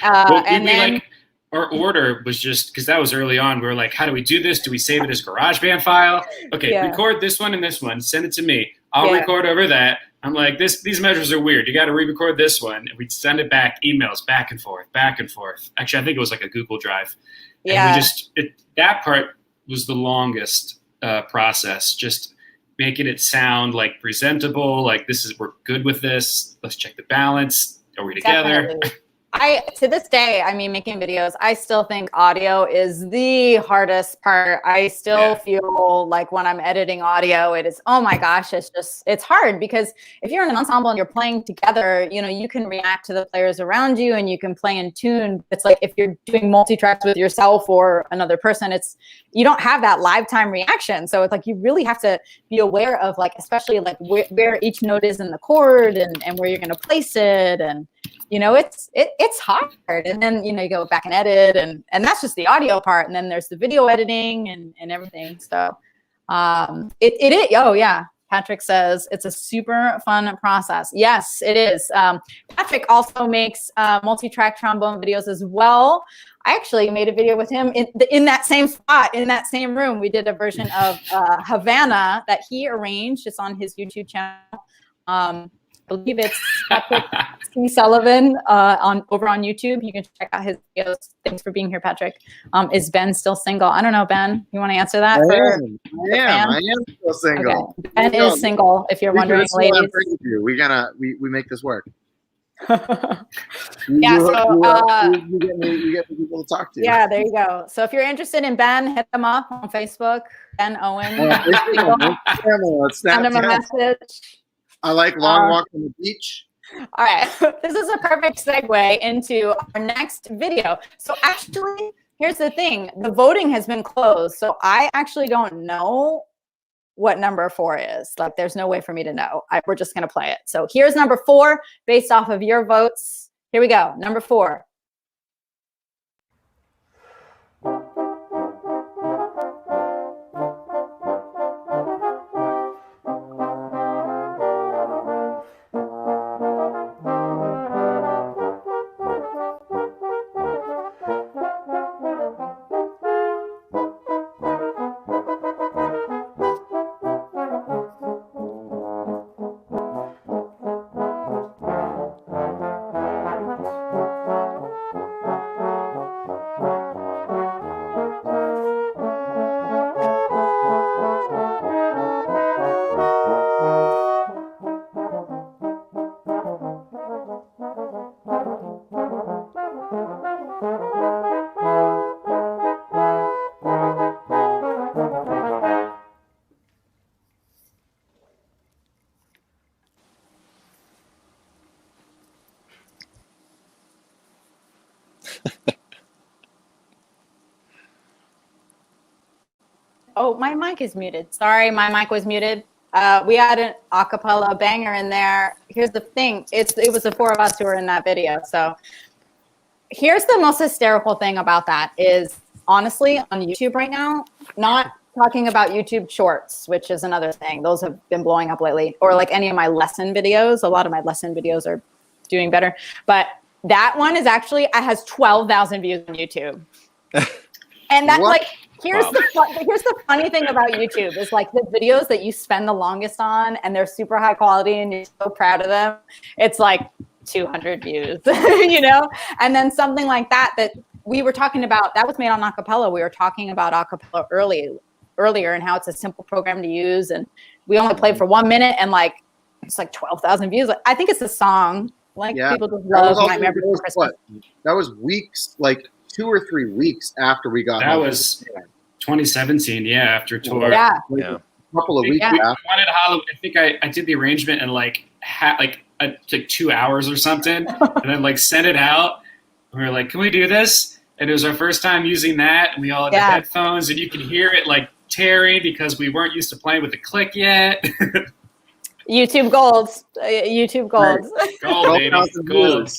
Our order was just, because that was early on, we were like, how do we do this? Do we save it as GarageBand file? Okay, record this one and this one, send it to me. I'll record over that. I'm like, these measures are weird. You got to re-record this one. And we'd send it back, emails, back and forth, back and forth. Actually, I think it was like a Google Drive. Yeah. And that part was the longest process, just making it sound like presentable, like we're good with this. Let's check the balance. Are we together? Definitely. To this day, I mean, making videos, I still think audio is the hardest part. I still feel like when I'm editing audio, it is, oh my gosh, it's hard because if you're in an ensemble and you're playing together, you know, you can react to the players around you and you can play in tune. It's like if you're doing multi-tracks with yourself or another person, you don't have that live time reaction. So it's like you really have to be aware of like, especially like where each note is in the chord and where you're going to place it. And you know, it's hard. And then, you know, you go back and edit and that's just the audio part. And then there's the video editing and everything. So it is. Oh yeah. Patrick says it's a super fun process. Yes, it is. Patrick also makes multi-track trombone videos as well. I actually made a video with him in that same spot, in that same room. We did a version of Havana that he arranged. It's on his YouTube channel. I believe it's Patrick C. Sullivan over on YouTube. You can check out his videos. Thanks for being here, Patrick. Is Ben still single? I don't know, Ben. You want to answer that? I am still single. Okay. Ben is single, if you're wondering, ladies. We make this work. You get people to talk to. Yeah, there you go. So if you're interested in Ben, hit them up on Facebook. Ben Owen. Send him a message. I like long walks on the beach. All right. This is a perfect segue into our next video. So actually, here's the thing. The voting has been closed. So I actually don't know what number 4 is. Like, there's no way for me to know. We're just going to play it. So here's number 4 based off of your votes. Here we go. Number 4. Oh, my mic is muted. Sorry, my mic was muted. We had an acapella banger in there. Here's the thing. It was the four of us who were in that video. So here's the most hysterical thing about that is, honestly, on YouTube right now, not talking about YouTube shorts, which is another thing. Those have been blowing up lately. Or like any of my lesson videos. A lot of my lesson videos are doing better. But that one is actually, it has 12,000 views on YouTube. And that's like, here's the funny thing about YouTube is like the videos that you spend the longest on and they're super high quality and you're so proud of them. It's like 200 views, you know? And then something like that we were talking about, that was made on acapella. We were talking about acapella earlier and how it's a simple program to use. And we only played for 1 minute and like, it's like 12,000 views. Like, I think it's a song. Like people just love Nightmare Before Christmas. That was weeks, like 2 or 3 weeks after we got that was 2017, after tour. Yeah. A couple of weeks we after. wanted Halloween. I think I did the arrangement in like 2 hours or something, and then like sent it out. And we were like, "Can we do this?" And it was our first time using that, and we all had the headphones, and you could hear it like tearing because we weren't used to playing with the click yet. YouTube golds. YouTube golds. Gold, baby. Gold.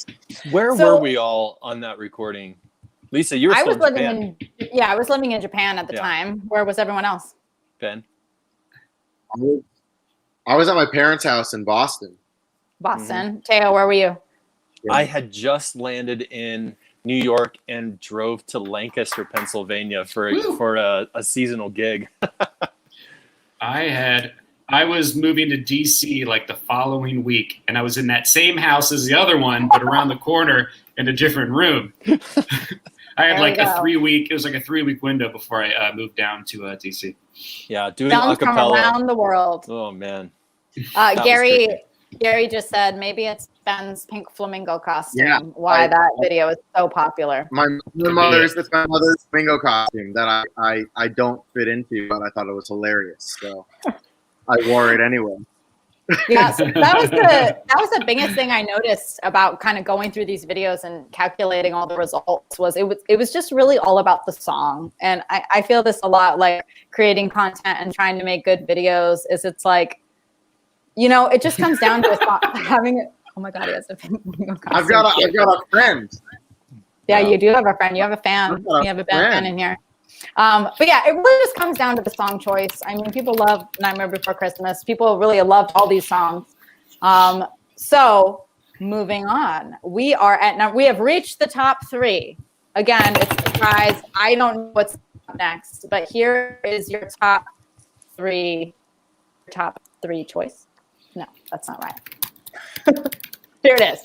Where were we all on that recording? Lisa, you were still in Japan. I was living in Japan at the time. Where was everyone else? Ben? I was at my parents' house in Boston. Boston. Teo, where were you? I had just landed in New York and drove to Lancaster, Pennsylvania for a seasonal gig. I was moving to DC like the following week, and I was in that same house as the other one, but around the corner in a different room. I had like a 3 week. It was like a 3 week window before I moved down to DC. Yeah, doing Films acapella from around the world. Oh man, Gary just said maybe it's Ben's pink flamingo costume. Yeah, why that video is so popular. My mother's flamingo costume that I don't fit into, but I thought it was hilarious, so I wore it anyway. Yeah, so that was the biggest thing I noticed about kind of going through these videos and calculating all the results was it was just really all about the song. And I feel this a lot, like creating content and trying to make good videos is it's like, you know, it just comes down to a song, having it. Oh my God, he has a costume. I've got a friend. Yeah, you do have a friend. You have a fan. You have a fan in here. But yeah, it really just comes down to the song choice. I mean, people love Nightmare Before Christmas. People really loved all these songs. So moving on, we have reached the top 3. Again, it's a surprise. I don't know what's up next, but here is your top 3 choice. No, that's not right. Here it is.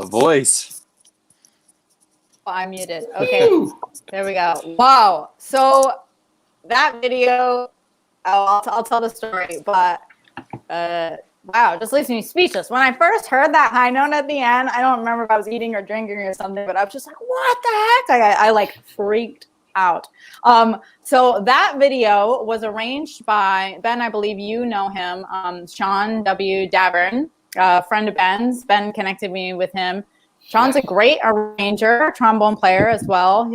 a voice. I'm muted. Okay, there we go. Wow. So that video, I'll tell the story, but wow, just leaves me speechless. When I first heard that high note at the end, I don't remember if I was eating or drinking or something, but I was just like, what the heck? I like freaked out. So that video was arranged by Ben. I believe you know him, Sean W. Davern, friend of Ben's. Ben connected me with him. Sean's a great arranger, trombone player as well.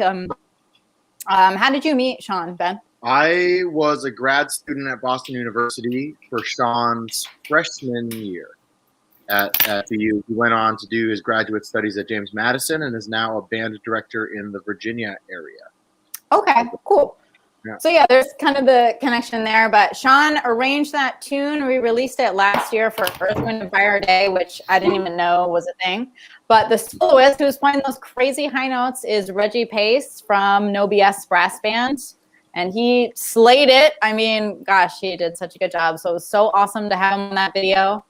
How did you meet Sean, Ben? I was a grad student at Boston University for Sean's freshman year at BU. He went on to do his graduate studies at James Madison and is now a band director in the Virginia area. Okay, cool. Yeah. So yeah, there's kind of the connection there, but Sean arranged that tune. We released it last year for Earth, Wind, and Fire Day, which I didn't even know was a thing. But the soloist who's playing those crazy high notes is Reggie Pace from No BS Brass Band. And he slayed it. I mean, gosh, he did such a good job. So it was so awesome to have him in that video.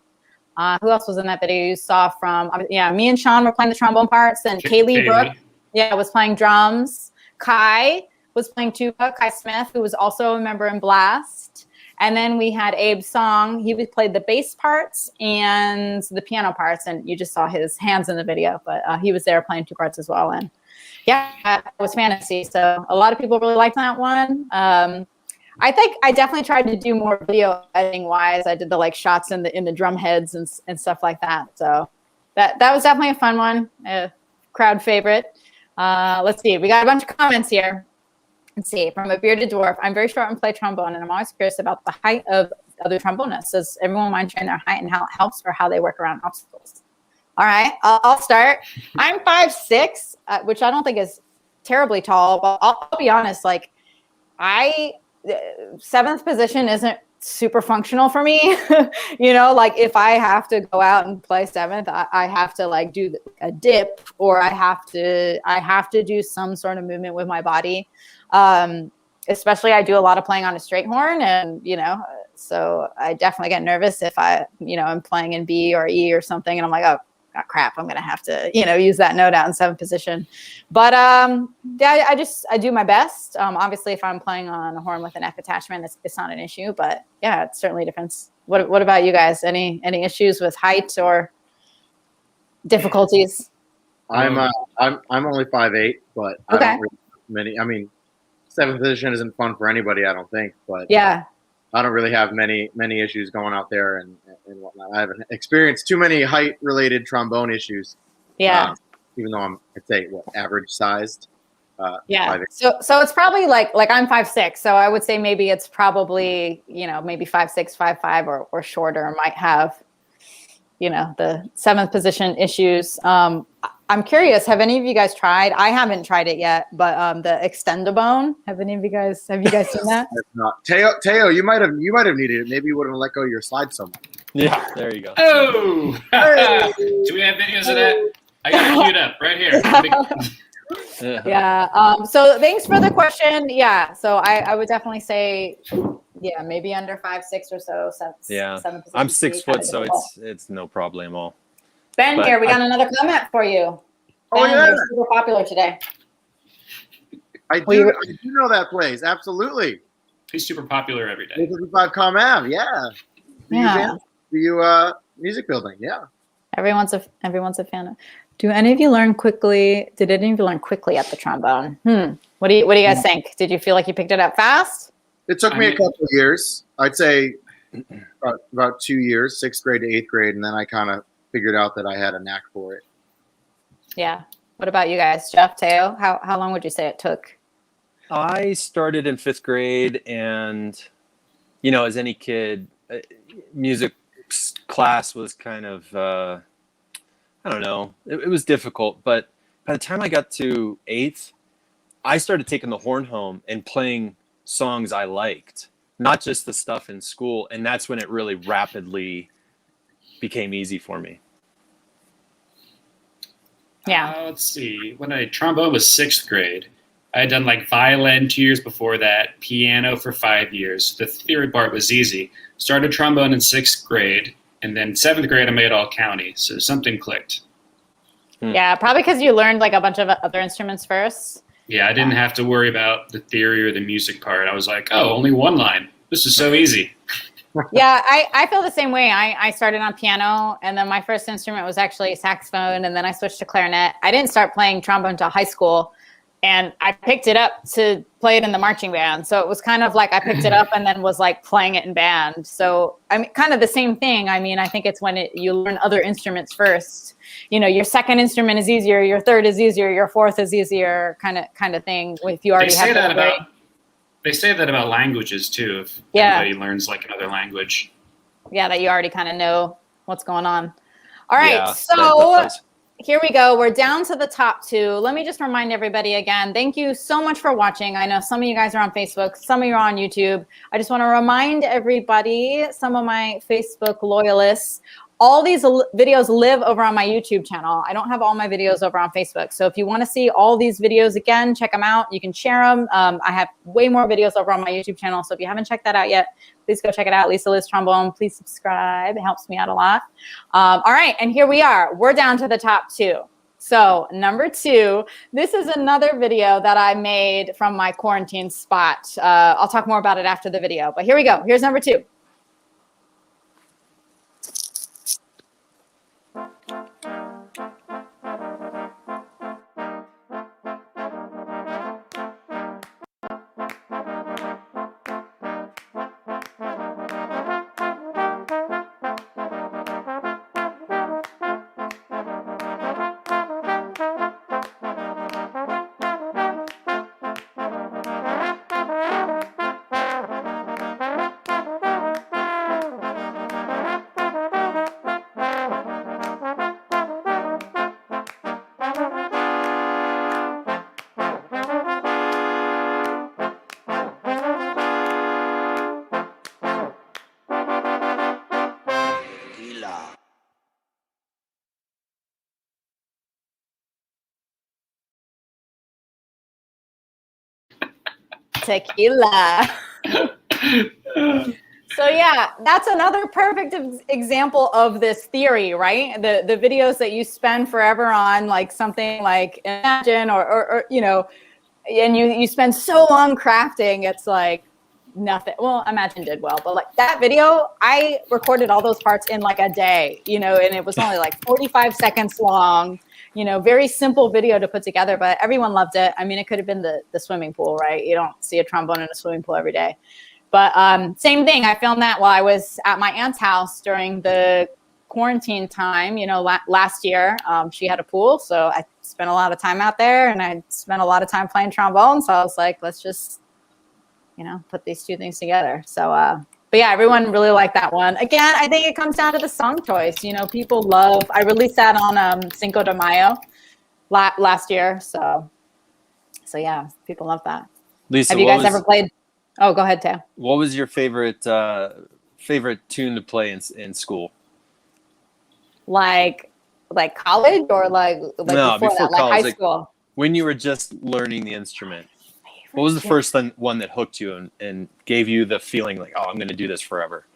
Who else was in that video you saw from? Yeah, me and Sean were playing the trombone parts. And Kaylee Brooke, was playing drums. Kai was playing tuba, Kai Smith, who was also a member in Blast. And then we had Abe Song. He played the bass parts and the piano parts. And you just saw his hands in the video. But he was there playing two parts as well. And yeah, it was fantasy. So a lot of people really liked that one. I think I definitely tried to do more video editing wise. I did the like shots in the drum heads and stuff like that. So that was definitely a fun one, a crowd favorite. Let's see, we got a bunch of comments here. Let's see, from a bearded dwarf. I'm very short and play trombone, and I'm always curious about the height of other trombonists. Does everyone mind sharing their height and how it helps or how they work around obstacles? All right, I'll start. I'm 5'6", which I don't think is terribly tall, but I'll be honest, like seventh position isn't super functional for me. You know, like if I have to go out and play seventh, I have to like do a dip, or I have to do some sort of movement with my body. Especially I do a lot of playing on a straight horn, and so I definitely get nervous if I'm playing in B or E or something, and I'm like, oh crap, I'm gonna have to use that note out in seventh position. But yeah, I do my best. Obviously if I'm playing on a horn with an F attachment, it's not an issue, but yeah, it certainly depends. What about you guys? Any issues with height or difficulties? I'm only 5'8", but I don't really have many. I mean, seventh position isn't fun for anybody, I don't think, but yeah, I don't really have many issues going out there and whatnot. I haven't experienced too many height-related trombone issues. Yeah. Even though I'm, I'd say, average sized. Yeah. So it's probably like I'm 5'6", so I would say maybe it's probably maybe 5'6", 5'5", or shorter might have the seventh position issues. I'm curious, have any of you guys tried? I haven't tried it yet, but the Extendabone. Have you guys seen that? Not. Teo, you might have needed it. Maybe you wouldn't let go of your slide so much. Yeah, there you go. Oh, do we have videos of that? I got it queued up right here. Yeah. So thanks for the question. Yeah. So I would definitely say, yeah, maybe under 5'6" or so. Yeah. I'm 6 foot, so it's no problem at all. Ben, but here we got another comment for you. Ben, you're super popular today. I do know that place. Absolutely. He's super popular every day. 55 Com Ave, yeah. BU music building, yeah. Everyone's a fan. Did any of you learn quickly at the trombone? What do you guys think? Did you feel like you picked it up fast? It took me a couple of years. I'd say about 2 years, 6th grade to 8th grade, and then I kind of figured out that I had a knack for it. Yeah. What about you guys, Jeff, Teo? How long would you say it took? I started in 5th grade, and as any kid, music class was kind of I don't know. It was difficult, but by the time I got to 8th, I started taking the horn home and playing songs I liked, not just the stuff in school, and that's when it really rapidly became easy for me. Yeah. Let's see. When trombone was 6th grade, I had done like violin 2 years before that, piano for 5 years. The theory part was easy. Started trombone in 6th grade, and then 7th grade I made all county, so something clicked. Yeah, probably because you learned like a bunch of other instruments first. Yeah, I didn't have to worry about the theory or the music part. I was like, oh, only one line. This is so easy. Yeah, I feel the same way. I started on piano, and then my first instrument was actually saxophone, and then I switched to clarinet. I didn't start playing trombone until high school, and I picked it up to play it in the marching band. So it was kind of like I picked it up and then was like playing it in band. So I mean, kind of the same thing. I mean, I think it's when you learn other instruments first. You know, your second instrument is easier, your third is easier, your fourth is easier, kind of thing. If you already have that. They say that about languages too. If anybody learns like another language. Yeah, that you already kind of know what's going on. All right, Yeah, so here we go. We're down to the top 2. Let me just remind everybody again, thank you so much for watching. I know some of you guys are on Facebook, some of you are on YouTube. I just want to remind everybody, some of my Facebook loyalists, all these videos live over on my YouTube channel. I don't have all my videos over on Facebook. So if you want to see all these videos again, check them out. You can share them. I have way more videos over on my YouTube channel. So if you haven't checked that out yet, please go check it out. Lisa Liz Trombone. Please subscribe. It helps me out a lot. All right. And here we are. We're down to the top 2. So number 2, this is another video that I made from my quarantine spot. I'll talk more about it after the video. But here we go. Here's number 2. Tequila. So yeah, that's another perfect example of this theory, right? The videos that you spend forever on, like something like Imagine or you know, and you spend so long crafting, it's like nothing. Well, Imagine did well, but like that video, I recorded all those parts in like a day, you know, and it was only like 45 seconds long. You know, very simple video to put together, but everyone loved it. I mean, it could have been the swimming pool, right? You don't see a trombone in a swimming pool every day. But same thing, I filmed that while I was at my aunt's house during the quarantine time, you know, last year. She had a pool, so I spent a lot of time out there, and I spent a lot of time playing trombone. So I was like, let's just, you know, put these 2 things together. So, but yeah, everyone really liked that one. Again, I think it comes down to the song choice. You know, people love, I released that on Cinco de Mayo last year. So yeah, people love that. Lisa, have you guys ever played? Oh, go ahead, Teo. What was your favorite tune to play in school? Like college or like no, before that, like high school? When you were just learning the instrument. What was the first one that hooked you and gave you the feeling like, oh, I'm going to do this forever?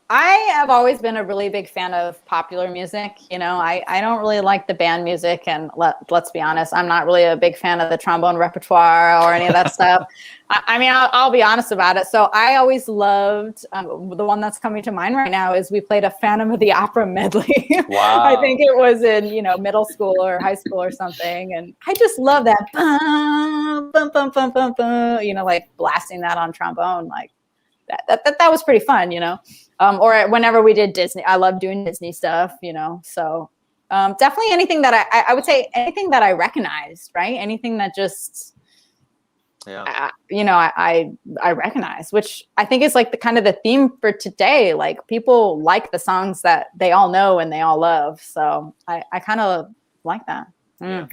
I have always been a really big fan of popular music. You know, I don't really like the band music, and let's be honest, I'm not really a big fan of the trombone repertoire or any of that stuff. I mean, I'll be honest about it. So I always loved, the one that's coming to mind right now is we played a Phantom of the Opera medley. Wow. I think it was in, you know, middle school or high school or something. And I just love that, bum, bum, bum, bum, bum, bum, you know, like blasting that on trombone, like that was pretty fun, you know. Or whenever we did Disney, I love doing Disney stuff, you know. So definitely anything that I would say anything that I recognized, right? Anything that just, you know, I recognize, which I think is like the kind of the theme for today. Like people like the songs that they all know and they all love. So I kind of like that. Yeah.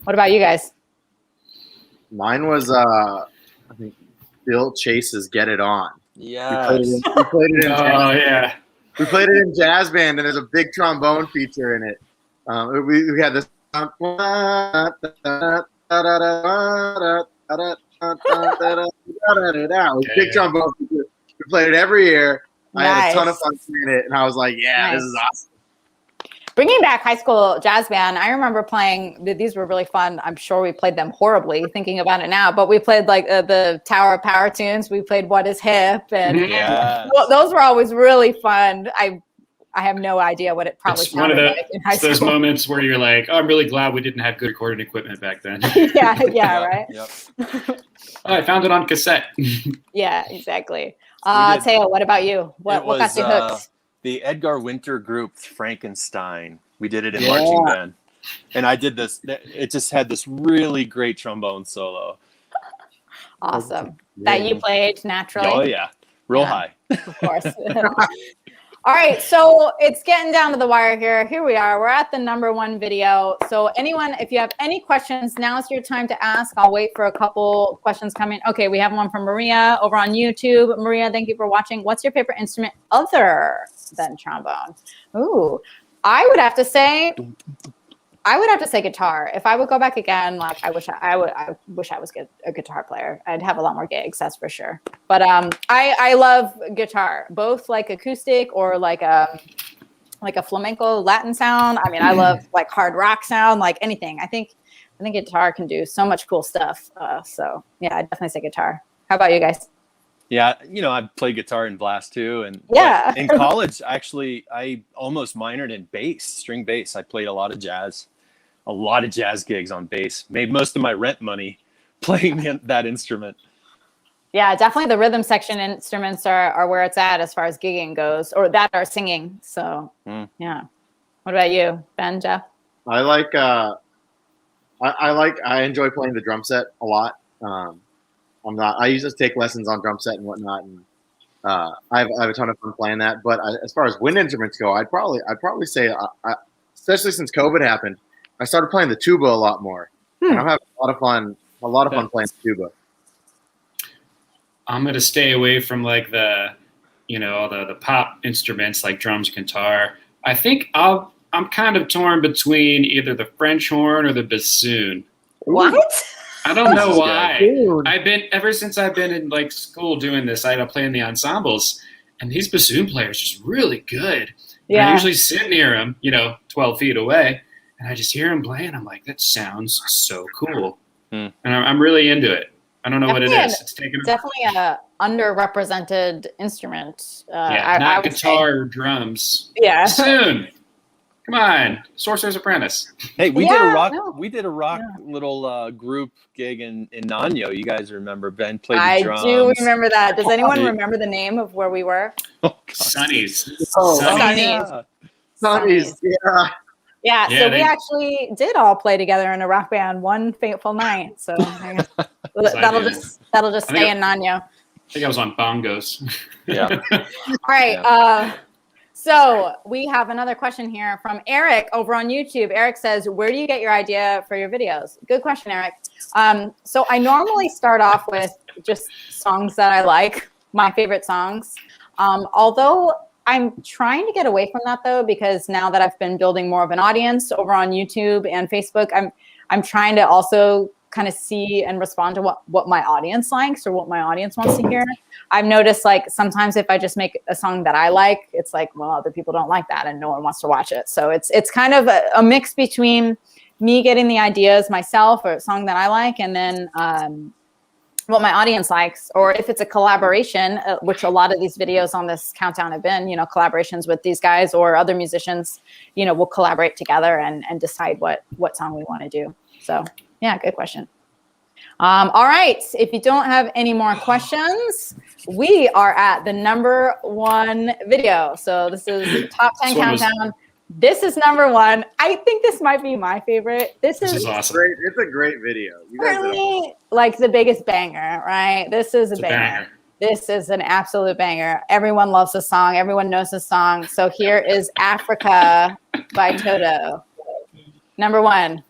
What about you guys? Mine was I think Bill Chase's "Get It On." Yeah. We played it in jazz. Yeah. We played it in jazz band, and there's a big trombone feature in it. We had this. It was big trombone feature. We played it every year. I had a ton of fun playing it, and I was like, "Yeah, This is awesome." Bringing back high school jazz band, I remember playing, these were really fun. I'm sure we played them horribly thinking about it now, but we played like the Tower of Power tunes. We played What Is Hip, and those were always really fun. I have no idea what it probably sounded like in high school. Those moments where you're like, oh, I'm really glad we didn't have good recording equipment back then. yeah, right? Yep. Oh, I found it on cassette. Yeah, exactly. Teo, what about you? What got you hooked? The Edgar Winter group Frankenstein. We did it in marching band. And I did this. It just had this really great trombone solo. Awesome. That you played naturally? Oh, yeah. Real high. Of course. All right, so it's getting down to the wire here. Here we are. We're at the #1 video. So anyone, if you have any questions, now's your time to ask. I'll wait for a couple questions coming. Okay, we have one from Maria over on YouTube. Maria, thank you for watching. What's your favorite instrument other than trombone? Ooh, I would have to say guitar. If I would go back again, like I wish I was a guitar player. I'd have a lot more gigs, that's for sure. But I love guitar, both like acoustic or like a flamenco Latin sound. I mean, I love like hard rock sound, like anything. I think guitar can do so much cool stuff. So yeah, I'd definitely say guitar. How about you guys? Yeah, I played guitar in blast too, and in college, actually, I almost minored in bass, string bass. I played a lot of jazz gigs on bass. Made most of my rent money playing that instrument. Yeah, definitely the rhythm section instruments are where it's at as far as gigging goes, or that are singing. So yeah. What about you, Ben, Jeff? I enjoy playing the drum set a lot. I used to take lessons on drum set and whatnot, and I have a ton of fun playing that. But as far as wind instruments go, I'd probably say, especially since COVID happened, I started playing the tuba a lot more, and I'm having a lot of fun playing the tuba. I'm gonna stay away from like the pop instruments like drums, guitar. I think I'm kind of torn between either the French horn or the bassoon. What? I don't know why. Ever since I've been in like school doing this, I play in the ensembles, and these bassoon players are just really good. Yeah. And I usually sit near them, 12 feet away, and I just hear them play, and I'm like, that sounds so cool. And I'm really into it. I don't know what it is. It's definitely a underrepresented instrument. Not guitar or drums. Yeah. Bassoon. Come on, Sorcerer's Apprentice. Hey, we did a rock little group gig in Nano. You guys remember? Ben played the drums. I do remember that. Does anyone remember the name of where we were? Sonny's. Sonny's. Yeah. So we actually did all play together in a rock band one fateful night. So that'll just stay in Nano. I think I was on bongos. Yeah. All right. So we have another question here from Eric over on YouTube. Eric says, where do you get your idea for your videos? Good question, Eric. So I normally start off with just songs that I like, my favorite songs. Although I'm trying to get away from that though, because now that I've been building more of an audience over on YouTube and Facebook, I'm trying to also kind of see and respond to what my audience likes or what my audience wants to hear. I've noticed like sometimes if I just make a song that I like, it's like, well, other people don't like that and no one wants to watch it. So it's kind of a mix between me getting the ideas myself or a song that I like and then what my audience likes, or if it's a collaboration, which a lot of these videos on this countdown have been, collaborations with these guys or other musicians, we'll collaborate together and decide what song we want to do. So yeah, good question. All right, if you don't have any more questions, we are at the #1 video. So this is top 10 countdown. This is #1. I think this might be my favorite. This is awesome. Great. It's a great video. Certainly like the biggest banger, right? This is a banger. This is an absolute banger. Everyone loves this song. Everyone knows this song. So here is Africa by Toto. #1.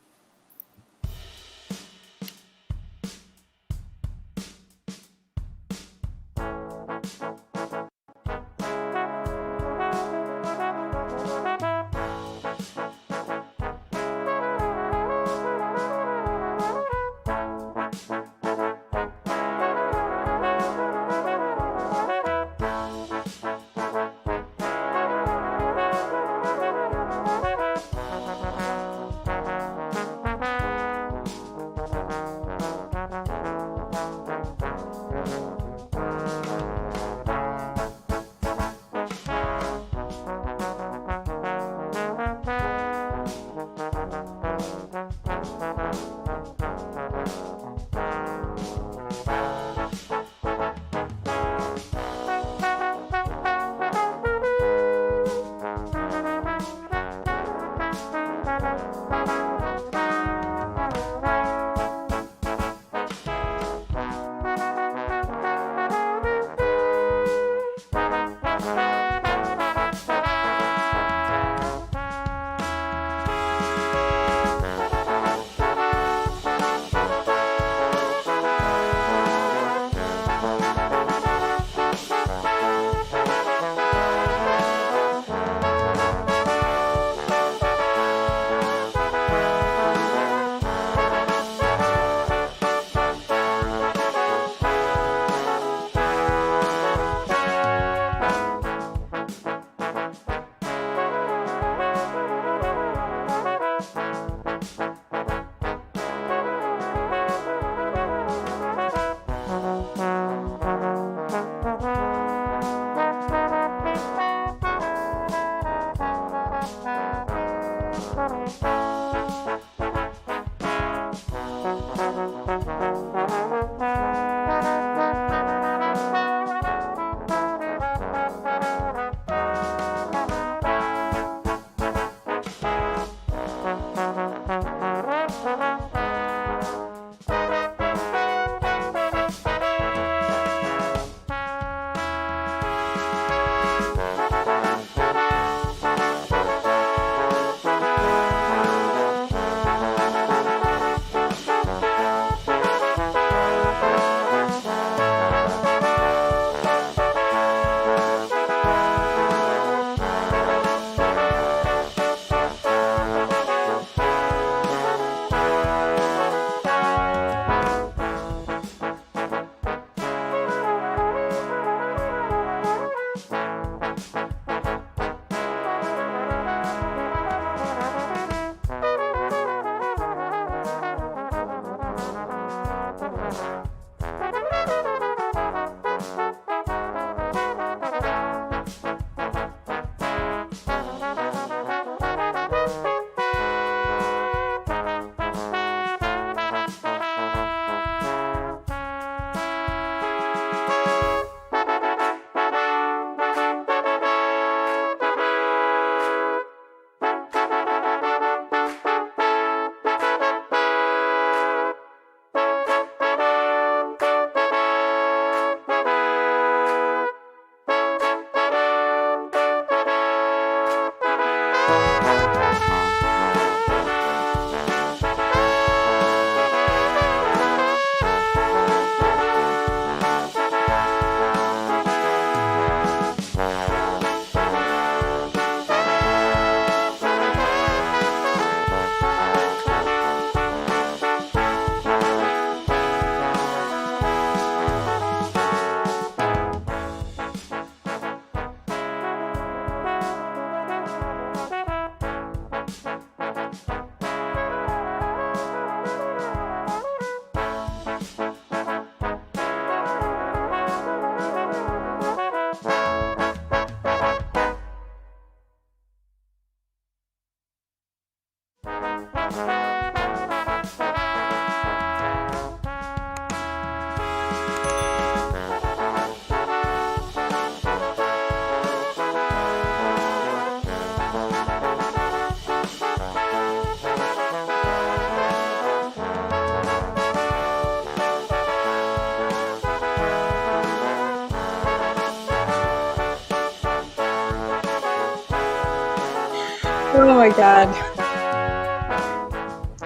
Oh my God.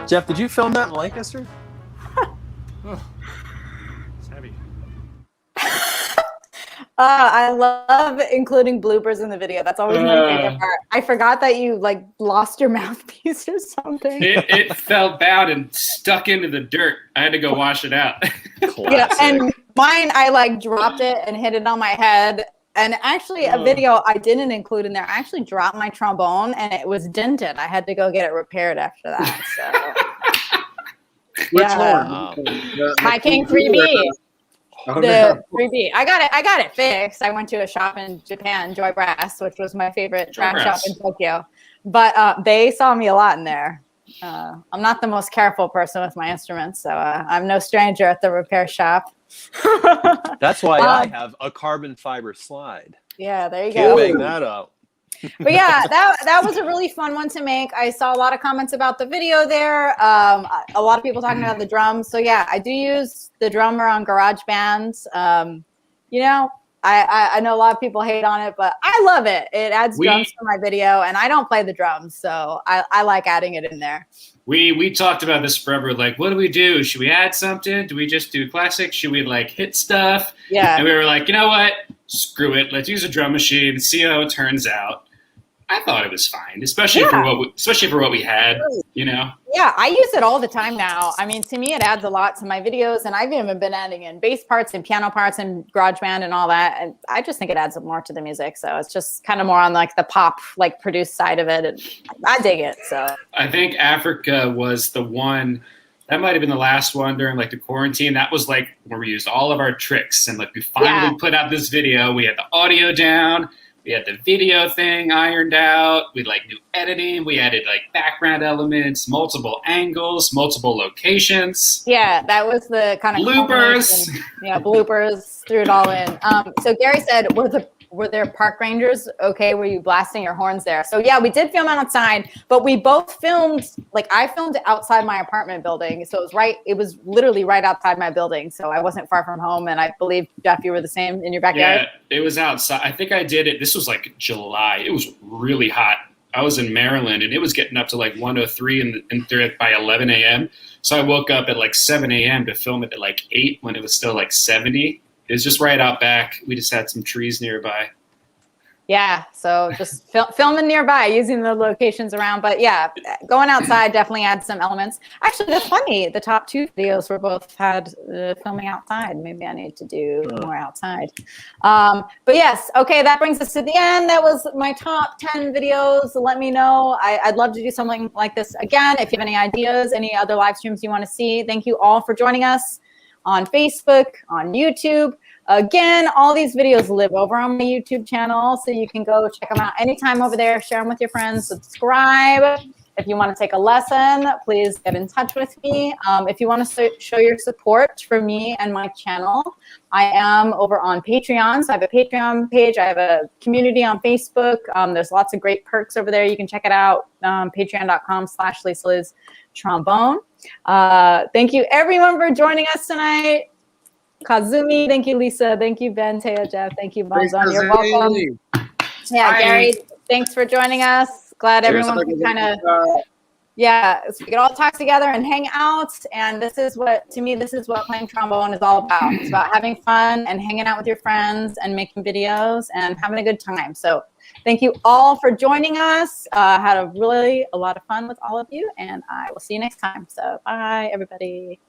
Jeff, did you film that in Lancaster? It's heavy. I love including bloopers in the video. That's always my favorite part. I forgot that you like lost your mouthpiece or something. It fell down and stuck into the dirt. I had to go wash it out. Yeah, and mine, I like dropped it and hit it on my head. And actually, a video I didn't include in there. I actually dropped my trombone and it was dented. I had to go get it repaired after that. So, Which yeah. one? My King 3B. Oh, The no. 3B. I got it fixed. I went to a shop in Japan, Joy Brass, which was my favorite track shop in Tokyo. But they saw me a lot in there. I'm not the most careful person with my instruments, so I'm no stranger at the repair shop. That's why I have a carbon fiber slide. Yeah, there you Can't go. bang that out. But yeah, that was a really fun one to make. I saw a lot of comments about the video there. A lot of people talking about the drums. So yeah, I do use the drummer on GarageBand. You know, I know a lot of people hate on it, but I love it. It adds drums to my video, and I don't play the drums, so I like adding it in there. We talked about this forever. Like, what do we do? Should we add something? Do we just do classic? Should we like hit stuff? Yeah. And we were like, you know what? Screw it. Let's use a drum machine and see how it turns out. I thought it was fine, especially for what we had, you know. Yeah, I use it all the time now. I mean, to me, it adds a lot to my videos, and I've even been adding in bass parts and piano parts and GarageBand and all that. And I just think it adds more to the music. So it's just kind of more on like the pop, like produced side of it. And I dig it. So I think Africa was the one. That might have been the last one during like the quarantine. That was like where we used all of our tricks, and like we finally put out this video. We had the audio down. We had the video thing ironed out. We like new editing. We added like background elements, multiple angles, multiple locations. Yeah, that was the kind of bloopers. Yeah, bloopers. Threw it all in. So Gary said, were there park rangers okay? Were you blasting your horns there? So yeah, we did film outside, but we both filmed, like I filmed outside my apartment building. So it was literally right outside my building. So I wasn't far from home. And I believe, Jeff, you were the same in your backyard? Yeah, it was outside. I think I did it. This was like July. It was really hot. I was in Maryland and it was getting up to like 103 by 11 a.m. So I woke up at like 7 a.m. to film it at like 8 when it was still like 70. It was just right out back. We just had some trees nearby. Yeah, so just filming nearby, using the locations around. But yeah, going outside definitely adds some elements. Actually, that's funny. The top 2 videos were both had filming outside. Maybe I need to do more outside. But yes, okay, that brings us to the end. That was my top 10 videos. Let me know. I'd love to do something like this again. If you have any ideas, any other live streams you want to see. Thank you all for joining us on Facebook, on YouTube. Again, all these videos live over on my YouTube channel, so you can go check them out anytime over there. Share them with your friends. Subscribe. If you want to take a lesson, please get in touch with me. If you want to show your support for me and my channel, I am over on Patreon. So I have a Patreon page. I have a community on Facebook. There's lots of great perks over there. You can check it out. Patreon.com/LisaLizTrombone. Thank you, everyone, for joining us tonight. Kazumi, thank you, Lisa. Thank you, Ben, Teo, Jeff. Thank you, Bonzon. You're welcome. Yeah, Bye. Gary, thanks for joining us. Glad everyone can kind of, so we can all talk together and hang out. And this is what, to me, this is what playing trombone is all about. It's about having fun and hanging out with your friends and making videos and having a good time. So thank you all for joining us. Had a lot of fun with all of you, and I will see you next time. So bye, everybody.